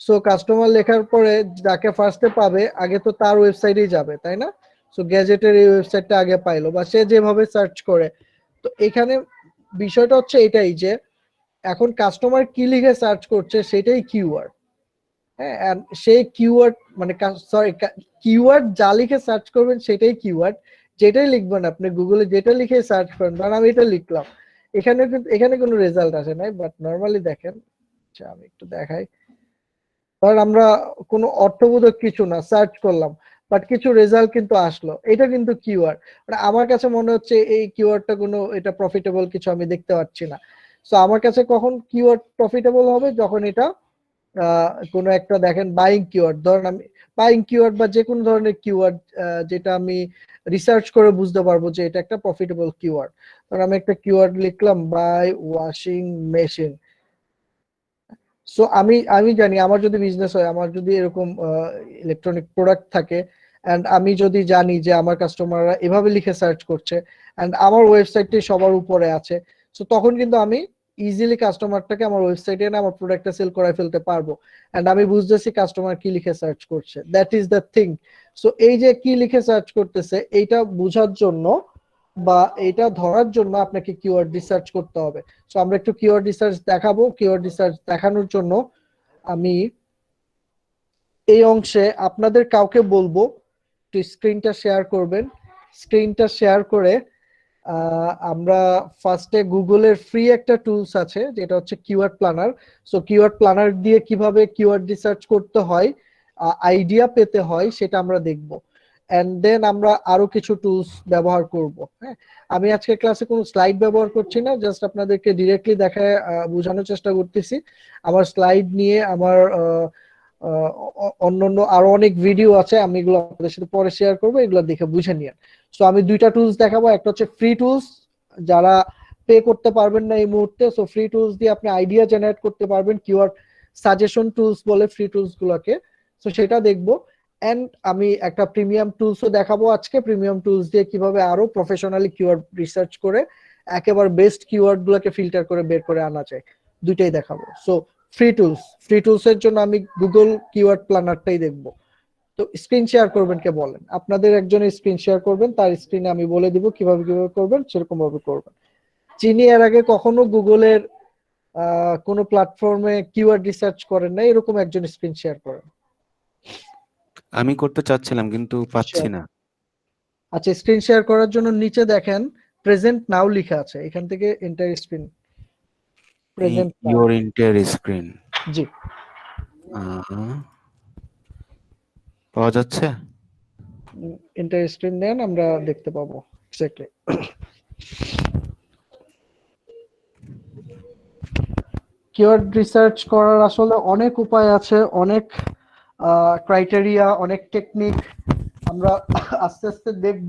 সো কাস্টমার লেখার পরে যাকে ফার্স্টে পাবে আগে তো তার ওয়েবসাইটেই যাবে, তাই না? সো গ্যাজেটের এই ওয়েবসাইটটা আগে পাইলো, বা সে যেভাবে সার্চ করে। তো এখানে বিষয়টা হচ্ছে এটাই যে এখন কাস্টমার কি লিখে সার্চ করছে সেটাই কিওয়ার্ড। হ্যাঁ, and সেই কিওয়ার্ড মানে সরি কিওয়ার্ড যা লিখে সার্চ করবেন সেটাই কিওয়ার্ড, যেটাই লিখবেন আপনি গুগলে যেটা লিখে সার্চ করেন, ধরেন আমি এটা লিখলাম, এখানে কিন্তু এখানে কোনো রেজাল্ট আসে নাই, বাট নরমালি দেখেন, আচ্ছা আমি একটু দেখাই, ধরেন আমরা কোনো অর্থবোধক কিছু না সার্চ করলাম, বাট কিছু রেজাল্ট কিন্তু আসলো, এটা কিন্তু কিওয়ার্ড। মানে আমার কাছে মনে হচ্ছে এই কিওয়ার্ডটা কোনো এটা প্রফিটেবল কিছু আমি দেখতে পাচ্ছি না। সো আমার কাছে কখন কিওয়ার্ড প্রফিটেবল হবে, যখন এটা কোনো একটা দেখেন বাইং কিওয়ার্ড, ধরেন আমি বাইং কিওয়ার্ড বা যে কোনো ধরনের কিওয়ার্ড যেটা আমি রিসার্চ করে বুঝতে পারবো যে এটা একটা প্রফিটেবল কিওয়ার্ড। ধরেন আমি একটা কিওয়ার্ড লিখলাম বাই ওয়াশিং মেশিন। সো আমি আমি জানি আমার যদি বিজনেস হয়, আমার যদি এরকম ইলেকট্রনিক প্রোডাক্ট থাকে, এন্ড আমি যদি জানি যে আমার কাস্টমাররা এভাবে লিখে সার্চ করছে এন্ড আমার ওয়েবসাইটটি সবার উপরে আছে, সো তখন কিন্তু আমি ইজিলি কাস্টমারটাকে আমার ওয়েবসাইটে এনে আমার প্রোডাক্টটা সেল করায় ফেলতে পারবো। এন্ড আমি বুঝতেছি কাস্টমার কি লিখে সার্চ করছে, that is the thing. So এই যে কি লিখে সার্চ করতেছে এইটা বোঝার জন্য বা এটা ধরার জন্য আপনাকে কিওয়ার্ড রিসার্চ করতে হবে। সো আমরা একটু কিওয়ার্ড রিসার্চ দেখাবো। কিওয়ার্ড রিসার্চ দেখানোর জন্য আমি এই অংশে আপনাদের কাউকে বলবো একটু স্ক্রিনটা শেয়ার করবেন। স্ক্রিনটা শেয়ার করে আমরা ফার্স্টে গুগলের ফ্রি একটা টুলস আছে যেটা হচ্ছে keyword planner. So keyword planner দিয়ে কিভাবে কিওয়ার্ড রিসার্চ করতে হয়, আইডিয়া পেতে হয়, সেটা আমরা দেখব। এন্ড দেন আমরা আরো কিছু টুলস ব্যবহার করব। হ্যাঁ, আমি আজকে ক্লাসে কোনো স্লাইড ব্যবহার করছি না, জাস্ট আপনাদেরকে ডিরেক্টলি দেখায় বোঝানোর চেষ্টা করতেছি। আমার স্লাইড নিয়ে আমার অন্যান্য আরো অনেক ভিডিও আছে, আমি এগুলো আপনাদের সাথে পরে শেয়ার করবো, এগুলো দেখে বুঝে নিয়ে। সো আমি দুইটা টুলস দেখাবো, একটা হচ্ছে ফ্রি টুলস, যারা পে করতে পারবেন না এই মুহূর্তে, সো ফ্রি টুলস দিয়ে আপনি আইডিয়া জেনারেট করতে পারবেন, কিওয়ার্ড সাজেশন টুলস বলে ফ্রি টুলস গুলোকে। সো সেটা দেখবো। এন্ড আমি একটা প্রিমিয়াম টুলসও দেখাবো আজকে, প্রিমিয়াম টুলস দিয়ে কিভাবে আরো প্রফেশনালি কিওয়ার্ড রিসার্চ করে একেবারে বেস্ট কিওয়ার্ড গুলোকে ফিল্টার করে বের করে আনা যায়, দুইটাই দেখাবো। সো ফ্রি টুলস এর জন্য আমি গুগল কিওয়ার্ড প্ল্যানারটাই দেখবো। তো স্ক্রিন শেয়ার করবেন কে বলেন, আপনাদের একজনের স্ক্রিন শেয়ার করবেন, তার স্ক্রিনে আমি বলে দিব কিভাবে কিভাবে করবেন, সেরকম ভাবে করবেন। যিনি এর আগে কখনো গুগলের কোনো প্ল্যাটফর্মে কিওয়ার্ড রিসার্চ করেন না, এরকম একজন স্ক্রিন শেয়ার করেন। আমি করতে চাচ্ছিলাম কিন্তু পাচ্ছি না। আচ্ছা, স্ক্রিন শেয়ার করার জন্য নিচে দেখেন প্রেজেন্ট নাও লেখা আছে, এখান থেকে entire screen present now. Your entire screen জি পাওয়া যাচ্ছে। এন্টার স্ক্রিন দেন, আমরা দেখতে পাবো এক্স্যাক্টলি। কিওয়ার্ড রিসার্চ করার আসলে অনেক উপায় আছে, অনেক ক্রাইটেরিয়া, অনেক টেকনিক আমরা আস্তে আস্তে দেখব।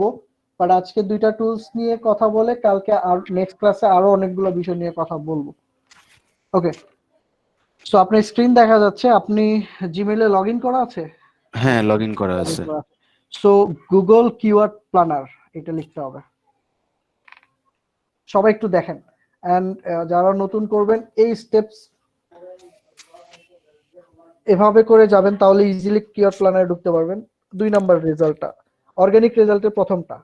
বাট আজকে দুইটা টুলস নিয়ে কথা বলে কালকে আর নেক্সট ক্লাসে আরো অনেকগুলো বিষয় নিয়ে কথা বলবো। ওকে, সো আপনার স্ক্রিন দেখা যাচ্ছে, আপনি জিমেইলে লগইন করা আছে? হ্যাঁ, লগইন করা আছে। সো গুগল কিওয়ার্ড প্ল্যানার এটা লিখতে হবে। সবাই একটু দেখেন, এন্ড যারা নতুন করবেন এই স্টেপস এভাবে করে যাবেন, তাহলে ইজিলি কিওয়ার্ড প্ল্যানারে ঢুকতে পারবেন। 2 নাম্বার রেজাল্টটা অর্গানিক রেজাল্টের প্রথমটা,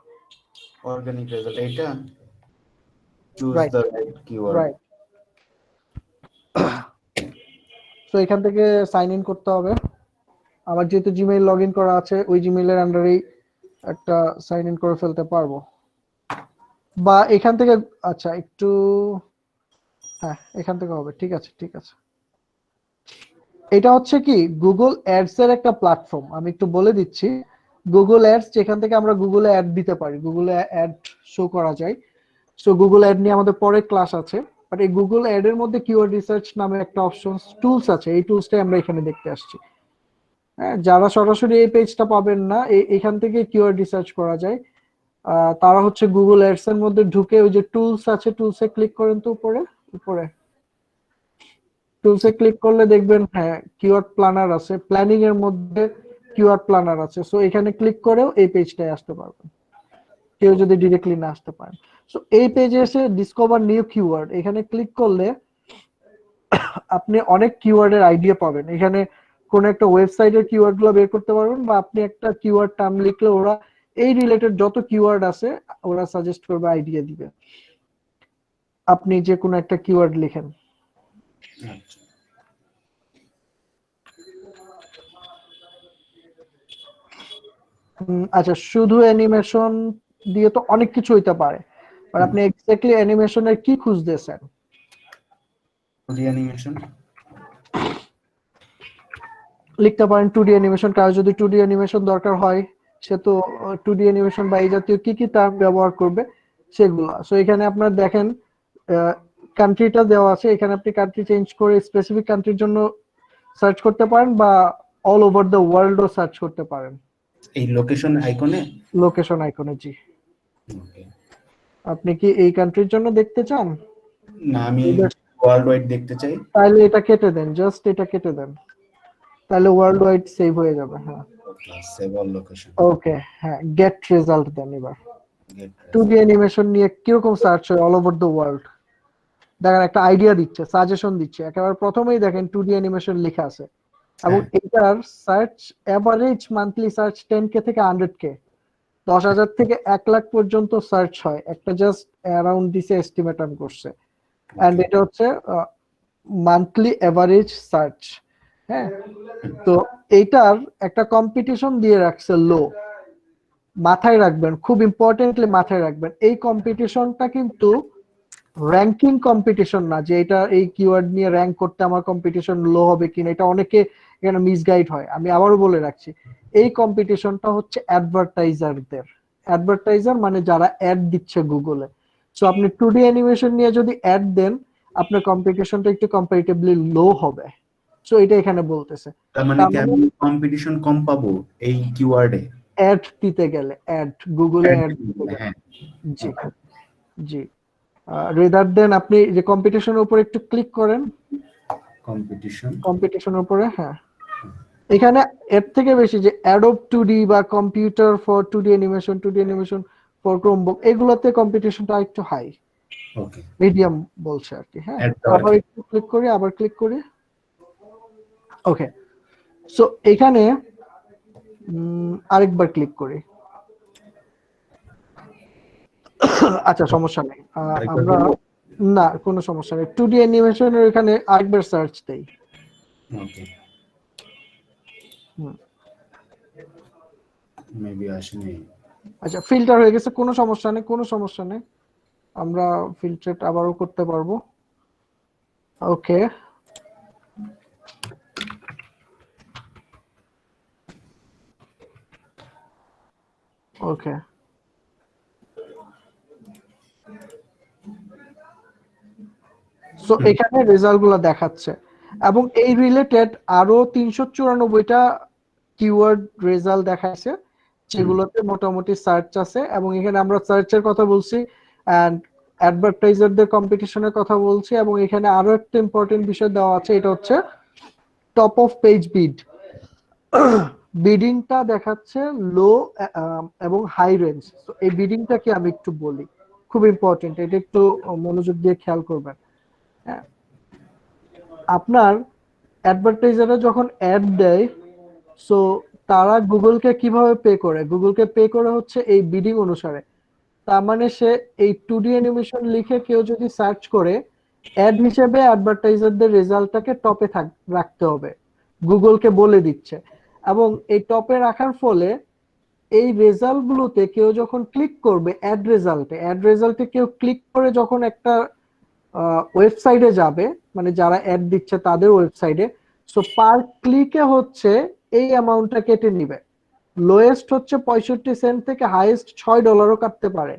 অর্গানিক রেজাল্ট এইটা, choose Right. The right keyword. Right. তো এখান থেকে সাইন ইন করতে হবে। আমার যেহেতু জিমেইল লগইন করা আছে, ওই জিমেইলের আন্ডারেই একটা সাইন ইন করে ফেলতে পারবো, বা এখান থেকে, আচ্ছা একটু, হ্যাঁ এখান থেকে হবে, ঠিক আছে ঠিক আছে। এটা হচ্ছে কি গুগল অ্যাডস এর একটা প্ল্যাটফর্ম, আমি একটু বলে দিচ্ছি। গুগল অ্যাডস যেখান থেকে আমরা গুগলে অ্যাড দিতে পারি, গুগলে অ্যাড শো করা যায়। সো গুগল অ্যাড নিয়ে আমাদের পরে ক্লাস আছে, বাট এই গুগল অ্যাড এর মধ্যে কিওয়ার্ড রিসার্চ নামে একটা অপশন টুলস আছে, এই টুলসটাই আমরা এখানে দেখতে আসছি। হ্যাঁ, যারা সরাসরি এই পেজটা পাবেন না, এখান থেকে কিওয়ার্ড রিসার্চ করা যায়। তারা হচ্ছে গুগল অ্যাডস এর মধ্যে ঢুকে ওই যে টুলস আছে, টুলসে ক্লিক করেন তো উপরে উপরে টুলসে ক্লিক করলে দেখবেন হ্যাঁ কিওয়ার্ড প্ল্যানার আছে, প্ল্যানিং এর মধ্যে কিওয়ার্ড প্ল্যানার আছে। সো এখানে ক্লিক করেও এই পেজটায় আসতে পারবেন, কেউ যদি ডিরেক্টলি না আসতে পারেন। সো এই পেজে এসে ডিসকভার নিউ কিওয়ার্ড এখানে ক্লিক করলে আপনি অনেক কিওয়ার্ডের আইডিয়া পাবেন। এখানে কোন একটা ওয়েবসাইটের কিওয়ার্ড গুলো বের করতে পারবেন, বা আপনি একটা কিওয়ার্ড টার্ম লিখলে ওরা এই রিলেটেড যত কিওয়ার্ড আছে ওরা সাজেস্ট করবে, আইডিয়া দিবে। আপনি যে কোনো একটা কিওয়ার্ড লিখেন, আচ্ছা। আচ্ছা শুধু অ্যানিমেশন দিয়ে তো অনেক কিছু হইতে পারে, আর আপনি এক্স্যাক্টলি অ্যানিমেশনের কি খুঁজতেছেন? অ্যানিমেশন লিখতে পারেন 2D অ্যানিমেশন। কারো যদি 2D অ্যানিমেশন দরকার হয় সে তো 2D অ্যানিমেশন বা এই জাতীয় কি কি টার্ম ব্যবহার করবে সেগুলো। সো এখানে আপনার দেখেন কান্ট্রিটা দেওয়া আছে, এখানে আপনি কান্ট্রি চেঞ্জ করে স্পেসিফিক কান্ট্রির জন্য সার্চ করতে পারেন, বা অল ওভার দ্য ওয়ার্ল্ডও সার্চ করতে পারেন এই লোকেশন আইকনে। লোকেশন আইকনে। জি, আপনি কি এই কান্ট্রির জন্য দেখতে চান? না, আমি ওয়ার্ল্ড ওয়াইড দেখতে চাই। তাহলে এটা কেটে দেন, জাস্ট এটা কেটে দেন, তাহলে ওয়ার্ল্ড ওয়াইড সেভ হয়ে যাবে। হ্যাঁ ওকে, সেভ অল লোকেশন। ওকে, হ্যাঁ গেট রেজাল্ট দেন। এবার 2D অ্যানিমেশন নিয়ে কিরকম সার্চ হয় অল ওভার দ্য ওয়ার্ল্ড, দেখেন একটা আইডিয়া দিচ্ছে, সাজেশন দিচ্ছে। একেবারে প্রথমেই দেখেন 2D অ্যানিমেশন লেখা আছে, এবং এটার search average monthly search 10K থেকে 100K, 10,000 থেকে 1 লাখ পর্যন্ত সার্চ হয়। একটা জাস্ট অ্যারাউন্ড দিছে, এস্টিমেট আন করছে, এন্ড এটা হচ্ছে মান্থলি এভারেজ সার্চ। হ্যাঁ, তো এইটার একটা কম্পিটিশন দিয়ে রাখছে লো, মাথায় রাখবেন, খুব ইম্পর্টেন্টলি মাথায় রাখবেন। এই কম্পিটিশনটা কিন্তু র্যাঙ্কিং কম্পিটিশন না, যে এটা এই কিওয়ার্ড নিয়ে র্যাঙ্ক করতে আমার কম্পিটিশন লো হবে কিনা, এটা অনেকে এখানে মিসগাইড হয়। আমি আবারও বলে রাখছি, এই কম্পিটিশনটা হচ্ছে অ্যাডভার্টাইজারদের। অ্যাডভার্টাইজার মানে যারা অ্যাড দিচ্ছে গুগলে। সো আপনি 2D অ্যানিমেশন নিয়ে যদি অ্যাড দেন, আপনার কম্পিটিশনটা একটু কম্পারেটিভলি লো হবে। সো এটা এখানে বলতেছে। তার মানে কি আমি কম্পিটিশন কম পাবো এই কিওয়ার্ডে অ্যাড দিতে গেলে, অ্যাড গুগলে অ্যাড দিতে গেলে। হ্যাঁ, জি জি, রেদার দেন আপনি যে কম্পিটিশনের উপর একটু ক্লিক করেন, কম্পিটিশনের উপরে। হ্যাঁ, এখানে এর থেকে বেশি যে অ্যাডোব 2D বা computer for 2D animation, 2D animation for Chromebook, এগুলোতে কম্পিটিশনটা একটু হাই, ওকে, মিডিয়াম বলছে আর কি। হ্যাঁ, আবার একটু ক্লিক করি, আবার ক্লিক করি। ওকে, সো এখানে আরেকবার ক্লিক করি। আচ্ছা সমস্যা নেই, আমরা না কোনো সমস্যা নেই। 2D অ্যানিমেশনের এখানে আরেকবার সার্চ দেই। ওকে, মেবি আসেনি। আচ্ছা ফিল্টার হয়ে গেছে, কোনো সমস্যা নেই, কোনো সমস্যা নেই, আমরা ফিল্টার আবারও করতে পারবো। ওকে, ওকে, সো এখানে রেজাল্ট গুলো দেখাচ্ছে, এবং এই রিলেটেড আরো 394টা কিওয়ার্ড রেজাল্ট দেখাচ্ছে, যেগুলোতে মোটামুটি সার্চ আছে। এবং এখানে আমরা সার্চের কথা বলছি, এন্ড অ্যাডভার্টাইজারদের কম্পিটিশনের কথা বলছি, এবং এখানে আরো একটা ইম্পর্টেন্ট বিষয় দেওয়া আছে, এটা হচ্ছে টপ অফ পেজ বিড। বিডিংটা দেখাচ্ছে লো এবং হাই রেঞ্জ। তো এই বিডিংটা কি আমি একটু বলি, খুব ইম্পর্টেন্ট, এটা একটু মনোযোগ দিয়ে খেয়াল করবেন। হ্যাঁ, আপনার অ্যাডভার্টাইজাররা যখন অ্যাড দেয়, সো তারা গুগলকে কিভাবে পে করে? গুগলকে পে করে হচ্ছে এই বিডিং অনুসারে। তার মানে সে এই 2D অ্যানিমেশন লিখে কেউ যদি সার্চ করে, অ্যাড হিসেবে অ্যাডভার্টাইজারদের রেজাল্টটাকে টপে রাখতে হবে, গুগলকে বলে দিচ্ছে। এবং এই টপে রাখার ফলে এই রেজাল্ট গুলোতে কেউ যখন ক্লিক করবে, অ্যাড রেজাল্টে কেউ ক্লিক করে যখন একটা ওয়েবসাইটে যাবে, মানে যারা অ্যাড দিচ্ছে তাদের ওয়েবসাইটে, সো পার ক্লিকে হচ্ছে এই অ্যামাউন্টটা কেটে নিবে। লোয়েস্ট হচ্ছে 65 সেন্ট থেকে হাইয়েস্ট $6 কাটতে পারে।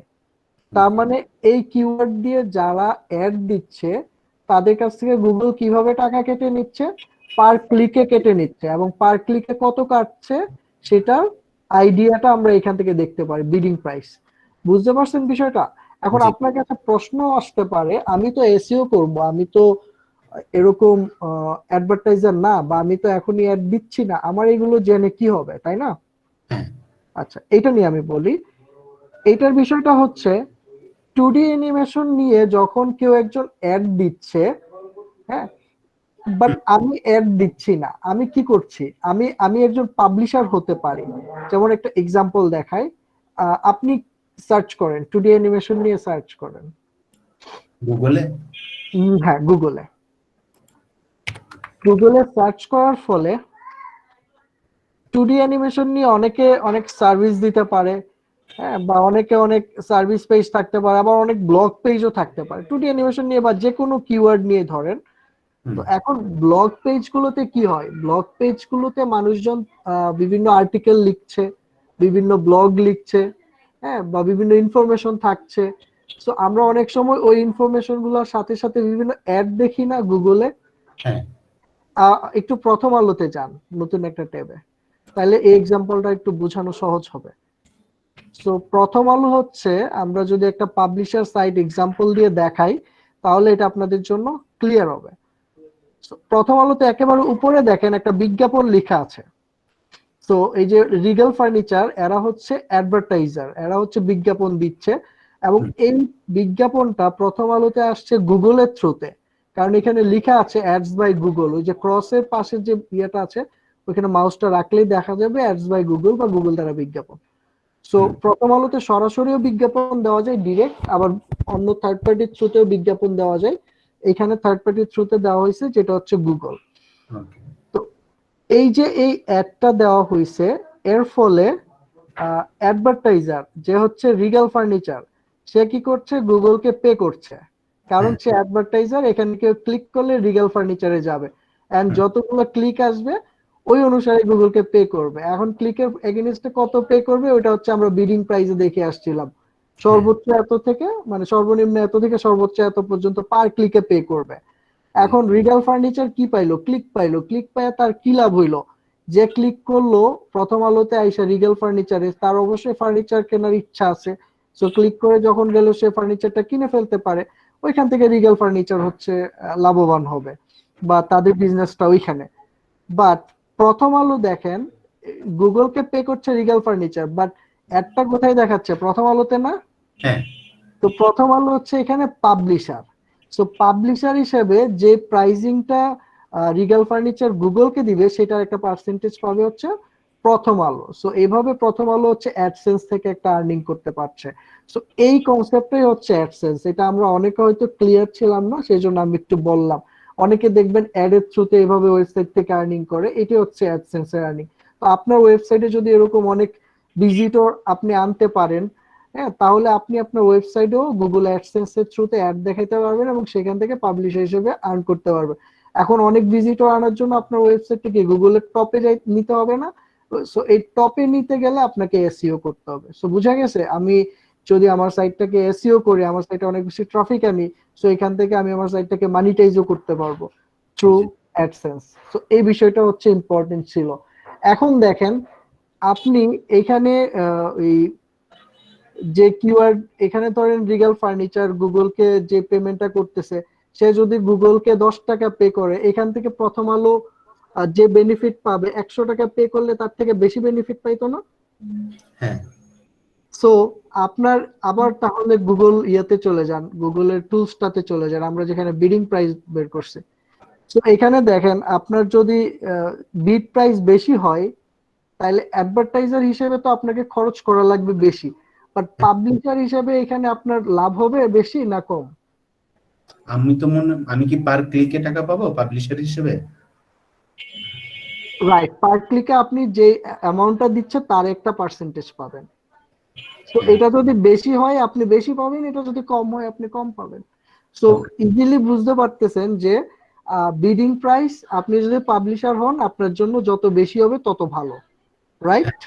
তার মানে এই কিওয়ার্ড দিয়ে যারা অ্যাড দিচ্ছে তাদের কাছ থেকে গুগল কিভাবে টাকা কেটে নিচ্ছে? পার ক্লিকে কেটে নিচ্ছে, এবং পার ক্লিকে কত কাটছে সেটার আইডিয়াটা আমরা এখান থেকে দেখতে পারি, বিডিং প্রাইস। বুঝতে পারছেন বিষয়টা? এখন আপনার কাছে প্রশ্ন আসতে পারে, আমি তো এসইও করব, আমি তো এরকম অ্যাডভার্টাইজার না, বা আমি তো এখনই অ্যাড দিচ্ছি না, আমার এগুলো জেনে কি হবে, তাই না? হ্যাঁ। আচ্ছা, এটা নিয়ে আমি বলি। এইটার বিষয়টা হচ্ছে 2D অ্যানিমেশন নিয়ে যখন কেউ একজন অ্যাড দিচ্ছে, হ্যাঁ, বাট আমি অ্যাড দিচ্ছি না, আমি কি করছি, আমি আমি একজন পাবলিশার হতে পারি। যেমন একটা এক্সাম্পল দেখাই, আপনি সার্চ করেন 2D অ্যানিমেশন নিয়ে, সার্চ করেন গুগলে। হ্যাঁ, গুগলে সার্চ করার ফলে 2D অ্যানিমেশন নিয়ে অনেকে অনেক সার্ভিস দিতে পারে, হ্যাঁ, বা অনেকে অনেক সার্ভিস পেজ থাকতে পারে, আবার অনেক ব্লগ পেজও থাকতে পারে 2D অ্যানিমেশন নিয়ে, বা যে কোনো কিওয়ার্ড নিয়ে ধরেন। তো এখন ব্লগ পেজগুলোতে কি হয়, ব্লগ পেজগুলোতে মানুষজন বিভিন্ন আর্টিকেল লিখছে, বিভিন্ন ব্লগ লিখছে, হ্যাঁ, বা বিভিন্ন ইনফরমেশন থাকছে। সো আমরা অনেক সময় ওই ইনফরমেশন গুলোর সাথে সাথে বিভিন্ন অ্যাড দেখি না গুগলে। হ্যাঁ। একটু প্রথম আলোতে যান, নতুন একটা ট্যাবে, তাহলে এই এক্সাম্পলটা একটু বোঝানো সহজ হবে। সো প্রথম আলো হচ্ছে, আমরা যদি একটা পাবলিশার সাইট এক্সাম্পল দিয়ে দেখাই তাহলে এটা আপনাদের জন্য ক্লিয়ার হবে। প্রথম আলোতে একেবারে উপরে দেখেন একটা বিজ্ঞাপন লেখা আছে। তো এই যে রিগেল ফার্নিচার, এরা হচ্ছে অ্যাডভার্টাইজার, এরা হচ্ছে বিজ্ঞাপন দিচ্ছে, এবং এই বিজ্ঞাপনটা প্রথম আলোতে আসছে গুগলের থ্রুতে, কারণ এখানে লেখা আছে অ্যাডস বাই গুগল। ওই যে ক্রসের পাশে যে ইয়েটা আছে, ওইখানে মাউসটা রাখলেই দেখা যাবে অ্যাডস বাই গুগল বা গুগল দ্বারা বিজ্ঞাপন। সো প্রথম আলোতে সরাসরিও বিজ্ঞাপন দেওয়া যায় ডিরেক্ট, আবার অন্য থার্ড পার্টির থ্রুতেও বিজ্ঞাপন দেওয়া যায়। এখানে থার্ড পার্টির থ্রুতে দেওয়া হয়েছে, যেটা হচ্ছে গুগল। তো এই যে এই অ্যাডটা দেওয়া হয়েছে, এর ফলে অ্যাডভার্টাইজার যে হচ্ছে রিগেল ফার্নিচার, সে কি করছে, গুগলকে পে করছে, কারণ সে অ্যাডভার্টাইজার। এখানে কেউ ক্লিক করলে রিগেল ফার্নিচারে যাবে, এন্ড যতগুলো ক্লিক আসবে ওই অনুসারে গুগলকে পে করবে। এখন ক্লিকের এগেইনস্টে কত পে করবে, ওটা হচ্ছে আমরা বিডিং প্রাইসে দেখে আসছিলাম, সর্বোচ্চ এত থেকে, মানে সর্বনিম্ন এত থেকে সর্বোচ্চ এত পর্যন্ত পার ক্লিকে পে করবে। এখন রিগেল ফার্নিচার কি পাইলো, ক্লিক পাইলো, ক্লিক পায় তার কি লাভ হইলো, যে ক্লিক করলো প্রথম আলোতে আইসা রিগেল ফার্নিচারে, তার অবশ্যই ফার্নিচার কেনার ইচ্ছা আছে। সো ক্লিক করে যখন গেল, সে ফার্নিচারটা কিনে ফেলতে পারে, ওইখান থেকে রিগেল ফার্নিচার হচ্ছে লাভবান হবে, বা তাদের বিজনেসটা ওইখানে। বাট প্রথম আলো দেখেন, গুগলকে পে করছে রিগেল ফার্নিচার, বাট একটা কোথায় দেখাচ্ছে, প্রথম আলোতে না। তো প্রথম আলো হচ্ছে এখানে পাবলিশার। সো পাবলিশার হিসেবে যে প্রাইজিংটা রিগেল ফার্নিচার গুগলকে দিবে, সেটার একটা পার্সেন্টেজ পাবে হচ্ছে প্রথম আলো। সো এইভাবে প্রথম আলো হচ্ছে অ্যাডসেন্স থেকে একটা আর্নিং করতে পারছে। সো এই কনসেপ্টটাই হচ্ছে অ্যাডসেন্স। এটা আমরা অনেকে হয়তো ক্লিয়ার ছিলাম না, সেই জন্য আমি একটু বললাম। অনেকে দেখবেন অ্যাড এর থ্রুতে এইভাবে ওয়েবসাইট থেকে আর্নিং করে, এটি হচ্ছে অ্যাডসেন্স এর আর্নিং। তো আপনার ওয়েবসাইটে যদি এরকম অনেক ভিজিটর আপনি আনতে পারেন, হ্যাঁ, তাহলে আপনি আপনার ওয়েবসাইটেও গুগল অ্যাডসেন্স এর থ্রুতে অ্যাড দেখাতে পারবেন, এবং সেখান থেকে পাবলিশার হিসেবে আর্ন করতে পারবেন। এখন অনেক ভিজিটর আনার জন্য আপনার ওয়েবসাইটকে গুগলের টপে নিতে হবে না। সো এই টপে নিতে গেলে আপনাকে এসইও করতে হবে। সো বুঝা গেছে, আমি যদি আমার সাইটটাকে এসইও করি, আমার সাইটে অনেক বেশি ট্রাফিক আনি, সো এখান থেকে আমি আমার সাইটটাকে মানিটাইজও করতে পারবো থ্রু অ্যাডসেন্স। সো এই বিষয়টা হচ্ছে ইম্পর্টেন্ট ছিল। এখন দেখেন, আপনি এখানে এই যে কিওয়ার্ড, এখানে ধরেন রিগেল ফার্নিচার গুগলকে যে পেমেন্টটা করতেছে, সে যদি গুগলকে 10 টাকা পে করে, এখান থেকে প্রথম আলো যে বেনিফিট পাবে, 100 টাকা পে করলে তার থেকে বেশি বেনিফিট পাইতো না। সো আপনার আবার তাহলে গুগল ইয়াতে চলে যান, গুগলের টুলসটাতে চলে যান, আমরা যেখানে বিডিং প্রাইস বের করছি। সো এখানে দেখেন, আপনার যদি বিড প্রাইস বেশি হয়, তাহলে অ্যাডভার্টাইজার হিসেবে তো আপনাকে খরচ করা লাগবে বেশি, বাট পাবলিশার হিসেবে এখানে আপনার লাভ হবে বেশি না কম? আমি কি পার ক্লিকে টাকা পাবো পাবলিশার হিসেবে? রাইট, পার ক্লিকে আপনি যে অ্যামাউন্টটা দিচ্ছে তার একটা পার্সেন্টেজ পাবেন। তো এটা যদি বেশি হয় আপনি বেশি পাবেন, এটা যদি কম হয় আপনি কম পাবেন। সো ইজিলি বুঝতে পারতেছেন যে বিডিং প্রাইস, আপনি যদি পাবলিশার হন, আপনার জন্য যত বেশি হবে তত ভালো, রাইট?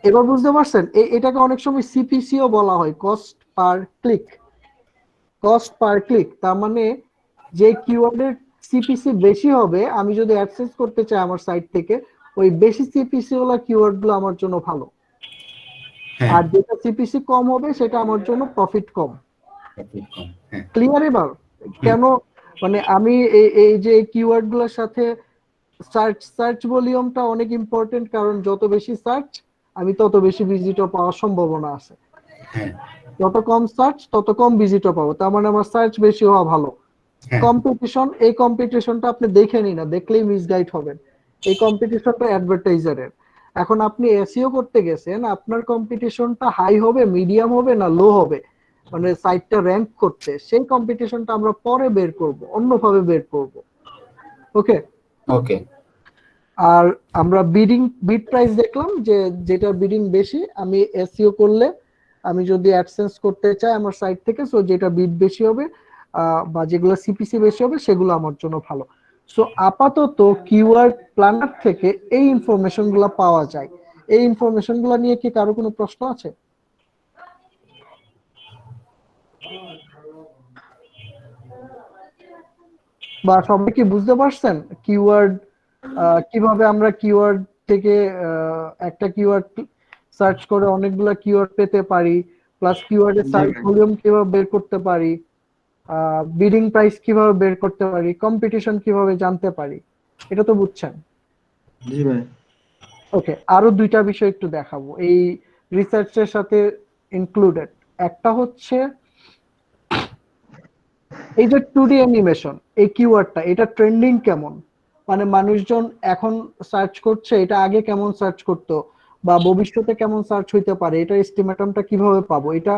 এবার বুঝতে পারছেন, এটাকে অনেক সময় সিপিসিও বলা হয়, cost per click. Cost per click তার মানে যে কিওয়ার্ডের সিপিসি বেশি হবে, আমি যদি অ্যাক্সেস করতে চাই আমার সাইট থেকে, ওই বেশি সিপিসি ওলা কিওয়ার্ড গুলো আমার জন্য ভালো, আর যেটা সিপিসি কম হবে সেটা আমার জন্য প্রফিট কম। ক্লিয়ার? এবার কেন মানে আমি এই যে কিওয়ার্ড গুলোর সাথে সার্চ ভলিউমটা অনেক ইম্পর্টেন্ট, কারণ যত বেশি সার্চ আমি তত বেশি ভিজিটর পাওয়ার সম্ভাবনা আছে। হ্যাঁ যত কম সার্চ তত কম ভিজিটর পাবো, তার মানে আমার সার্চ বেশি হওয়া ভালো। হ্যাঁ কম্পিটিশন, এই কম্পিটিশনটা আপনি দেখেনি না, দেখলেই মিসগাইড হবেন। এই কম্পিটিশনটা অ্যাডভার্টাইজারের। এখন আপনি এসইও করতে গেছেন, আপনার কম্পিটিশনটা হাই হবে, মিডিয়াম হবে না লো হবে, মানে সাইটটা র্যাঙ্ক করতে, সেই কম্পিটিশনটা আমরা পরে বের করব, অন্যভাবে বের করব। ওকে, ওকে আর আমরা বিড প্রাইস দেখলাম যে যেটা বিডিং বেশি, আমি এসইও করলে আমি যদি অ্যাডসেন্স করতে চাই আমার সাইট থেকে, সো যেটা বিড বেশি হবে বা যেগুলো সিপিসি বেশি হবে সেগুলো আমার জন্য ভালো। সো আপাতত কিওয়ার্ড প্ল্যানার থেকে এই ইনফরমেশন গুলো পাওয়া যায়। এই ইনফরমেশন গুলো নিয়ে কি কারো কোনো প্রশ্ন আছে? বা সবাই কি বুঝতে পারছেন কিওয়ার্ড কিভাবে আমরা কিওয়ার্ড থেকে একটা কিওয়ার্ড সার্চ করে অনেকগুলা কিওয়ার্ড পেতে পারি, প্লাস কিওয়ার্ডের সার্চ ভলিউম কিভাবে বের করতে পারি, বিডিং প্রাইস কিভাবে বের করতে পারি, কম্পিটিশন কিভাবে জানতে পারি, এটা তো বুঝছেন? জি ভাই। ওকে, আরো দুইটা বিষয় একটু দেখাবো এই রিসার্চের সাথে ইনক্লুডেড। একটা হচ্ছে এই যে 2D অ্যানিমেশন, এই কিওয়ার্ডটা, এটা ট্রেন্ডিং কেমন, মানে মানুষজন এখন সার্চ করছে, এটা আগে কেমন সার্চ করতো বা ভবিষ্যতে কেমন সার্চ হইতে পারে, এটা এস্টিমেটমটা কিভাবে পাবো? এটা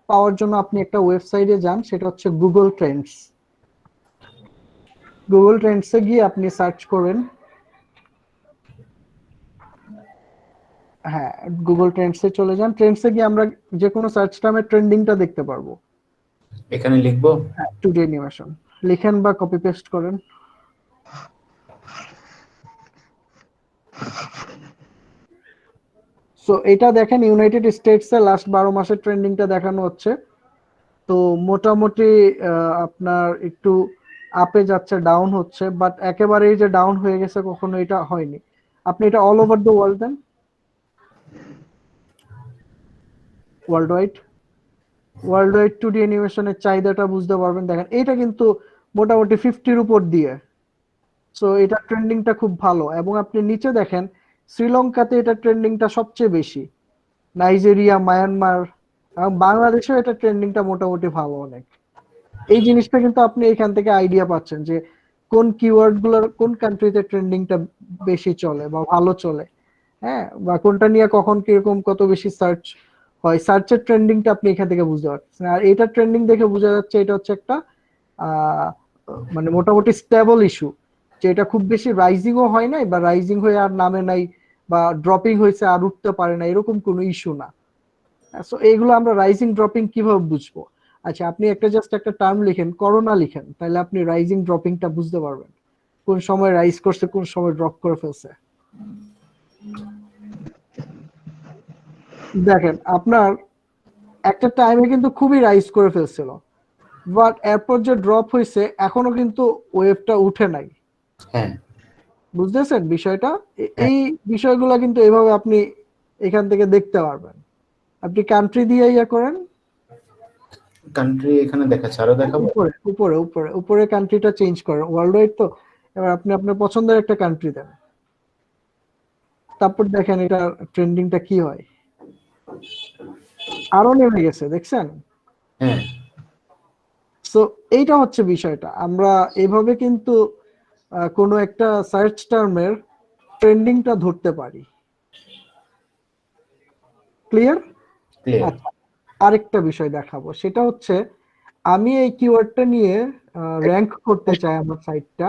পাওয়ার জন্য আপনি একটা ওয়েবসাইটে যান, সেটা হচ্ছে গুগল ট্রেন্ডস। গুগল ট্রেন্ডসে গিয়ে আপনি সার্চ করেন, হ্যাঁ গুগল ট্রেন্ডসে চলে যান, ট্রেন্ডসে গিয়ে আমরা যে কোনো সার্চ টার্মের ট্রেন্ডিংটা দেখতে পারবো। এখানে লিখবো হ্যাঁ 2D অ্যানিমেশন লিখেন বা কপি পেস্ট করেন। সো এটা দেখেন ইউনাইটেড স্টেটস এ লাস্ট 12 মাসের ট্রেন্ডিংটা দেখানো হচ্ছে। তো মোটামুটি আপনার একটু আপে যাচ্ছে, ডাউন হচ্ছে, বাট একেবারেই যে ডাউন হয়ে গেছে কখনো এটা হয়নি। আপনি এটা অল ওভার দ্য ওয়ার্ল্ড দেন, ওয়ার্ল্ড ওয়াইড 2D অ্যানিমেশনের চাহিদাটা বুঝতে পারবেন। দেখেন এটা কিন্তু মোটামুটি 50-র উপর দিয়ে, সো এটা ট্রেন্ডিংটা খুব ভালো। এবং আপনি নিচে দেখেন শ্রীলঙ্কাতে এটা ট্রেন্ডিংটা সবচেয়ে বেশি, নাইজেরিয়া, মায়ানমার এবং বাংলাদেশেও এটা ট্রেন্ডিংটা মোটামুটি ভালো অনেক। এই জিনিসটা কিন্তু আপনি এখান থেকে আইডিয়া পাচ্ছেন যে কোন কিওয়ার্ড গুলোর কোন কান্ট্রিতে ট্রেন্ডিংটা বেশি চলে বা ভালো চলে, হ্যাঁ, বা কোনটা নিয়ে কখন কিরকম কত বেশি সার্চ হয়, সার্চের ট্রেন্ডিংটা আপনি এখান থেকে বুঝতে পারছেন। আর এটা ট্রেন্ডিং দেখে বোঝা যাচ্ছে এটা হচ্ছে একটা মানে মোটামুটি স্টেবল ইস্যু, যে এটা খুব বেশি রাইজিংও হয় নাই বা রাইজিং হয়ে আর নামে নাই বা ড্রপিং হয়েছে আর উঠতে পারে না, এরকম কোনো ইস্যু না। সো এইগুলো আমরা রাইজিং ড্রপিং কিভাবে বুঝবো? আচ্ছা আপনি জাস্ট একটা টার্ম লিখেন, করোনা লিখেন, তাহলে আপনি রাইজিং ড্রপিংটা বুঝতে পারবেন, কোন সময় রাইজ করছে কোন সময় ড্রপ করে ফেলছে। দেখেন আপনার একটা টাইমে কিন্তু খুবই রাইজ করে ফেলছিল, বাট এরপর যে ড্রপ হয়েছে এখনো কিন্তু ওয়েভটা উঠে নাই। হ্যাঁ বুঝতেছেন বিষয়টা? এই বিষয়গুলো কিন্তু এইভাবে আপনি এখান থেকে দেখতে পারবেন। আপনি কান্ট্রি দিয়ে ইয়ে করেন, কান্ট্রি এখানে দেখাচ্ছে, আরো দেখাবো। উপরে উপরে উপরে উপরে কান্ট্রিটা চেঞ্জ করেন, ওয়ার্ল্ড ওয়াইড তো। এবার আপনি আপনার পছন্দের একটা কান্ট্রি দেন, তারপর দেখেন এটা ট্রেন্ডিংটা কি হয়, আরো নেমে গেছে দেখছেন? হ্যাঁ সো এইটা হচ্ছে বিষয়টা, আমরা এইভাবে কিন্তু কোনো একটা সার্চ টার্মের ট্রেন্ডিংটা ধরতে পারি। ক্লিয়ার? ক্লিয়ার। আচ্ছা আরেকটা বিষয় দেখাবো, সেটা হচ্ছে আমি এই কিওয়ার্ডটা নিয়ে র‍্যাঙ্ক করতে চাই আমার সাইটটা।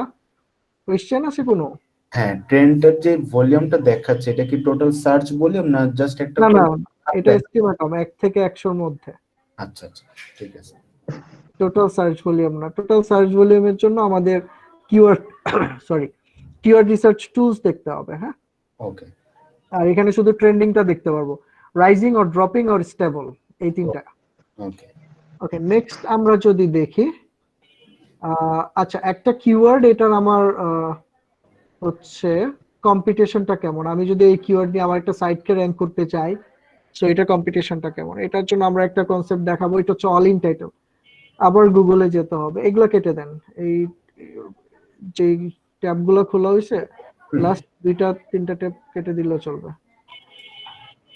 কোশ্চেন আছে কোনো? হ্যাঁ ট্রেন্ডের যে ভলিউমটা দেখাচ্ছে এটা কি টোটাল সার্চ ভলিউম না জাস্ট একটা না না, volume? এটা এস্টিমেটম 1 থেকে 100-র মধ্যে, আচ্ছা আচ্ছা ঠিক আছে। টোটাল সার্চ ভলিউম না। টোটাল সার্চ ভলিউমের জন্য আমাদের কিওয়ার্ড কিওয়ার্ড রিসার্চ টুলস দেখতে হবে, হ্যাঁ। ওকে আর এখানে শুধু ট্রেন্ডিংটা দেখতে পারবো, rising or dropping or stable, এই তিনটা। ওকে ওকে নেক্সট আমরা যদি দেখি, আচ্ছা একটা কিওয়ার্ড, এটার আমার হচ্ছে কম্পিটিশনটা কেমন। আমি যদি এই কিওয়ার্ড দিয়ে আমার একটা সাইটকে র‍্যাঙ্ক করতে চাই, সো এটা কম্পিটিশনটা কেমন, এটার জন্য আমরা একটা কনসেপ্ট দেখাবো, এটা হচ্ছে অল ইন টাইটেল। আবার গুগলে যেতে হবে, এগুলো কেটে দেন। এই যে ট্যাব গুলো খোলা হয়েছে লাস্ট 2-3টা ট্যাব কেটে দিলে চলবে।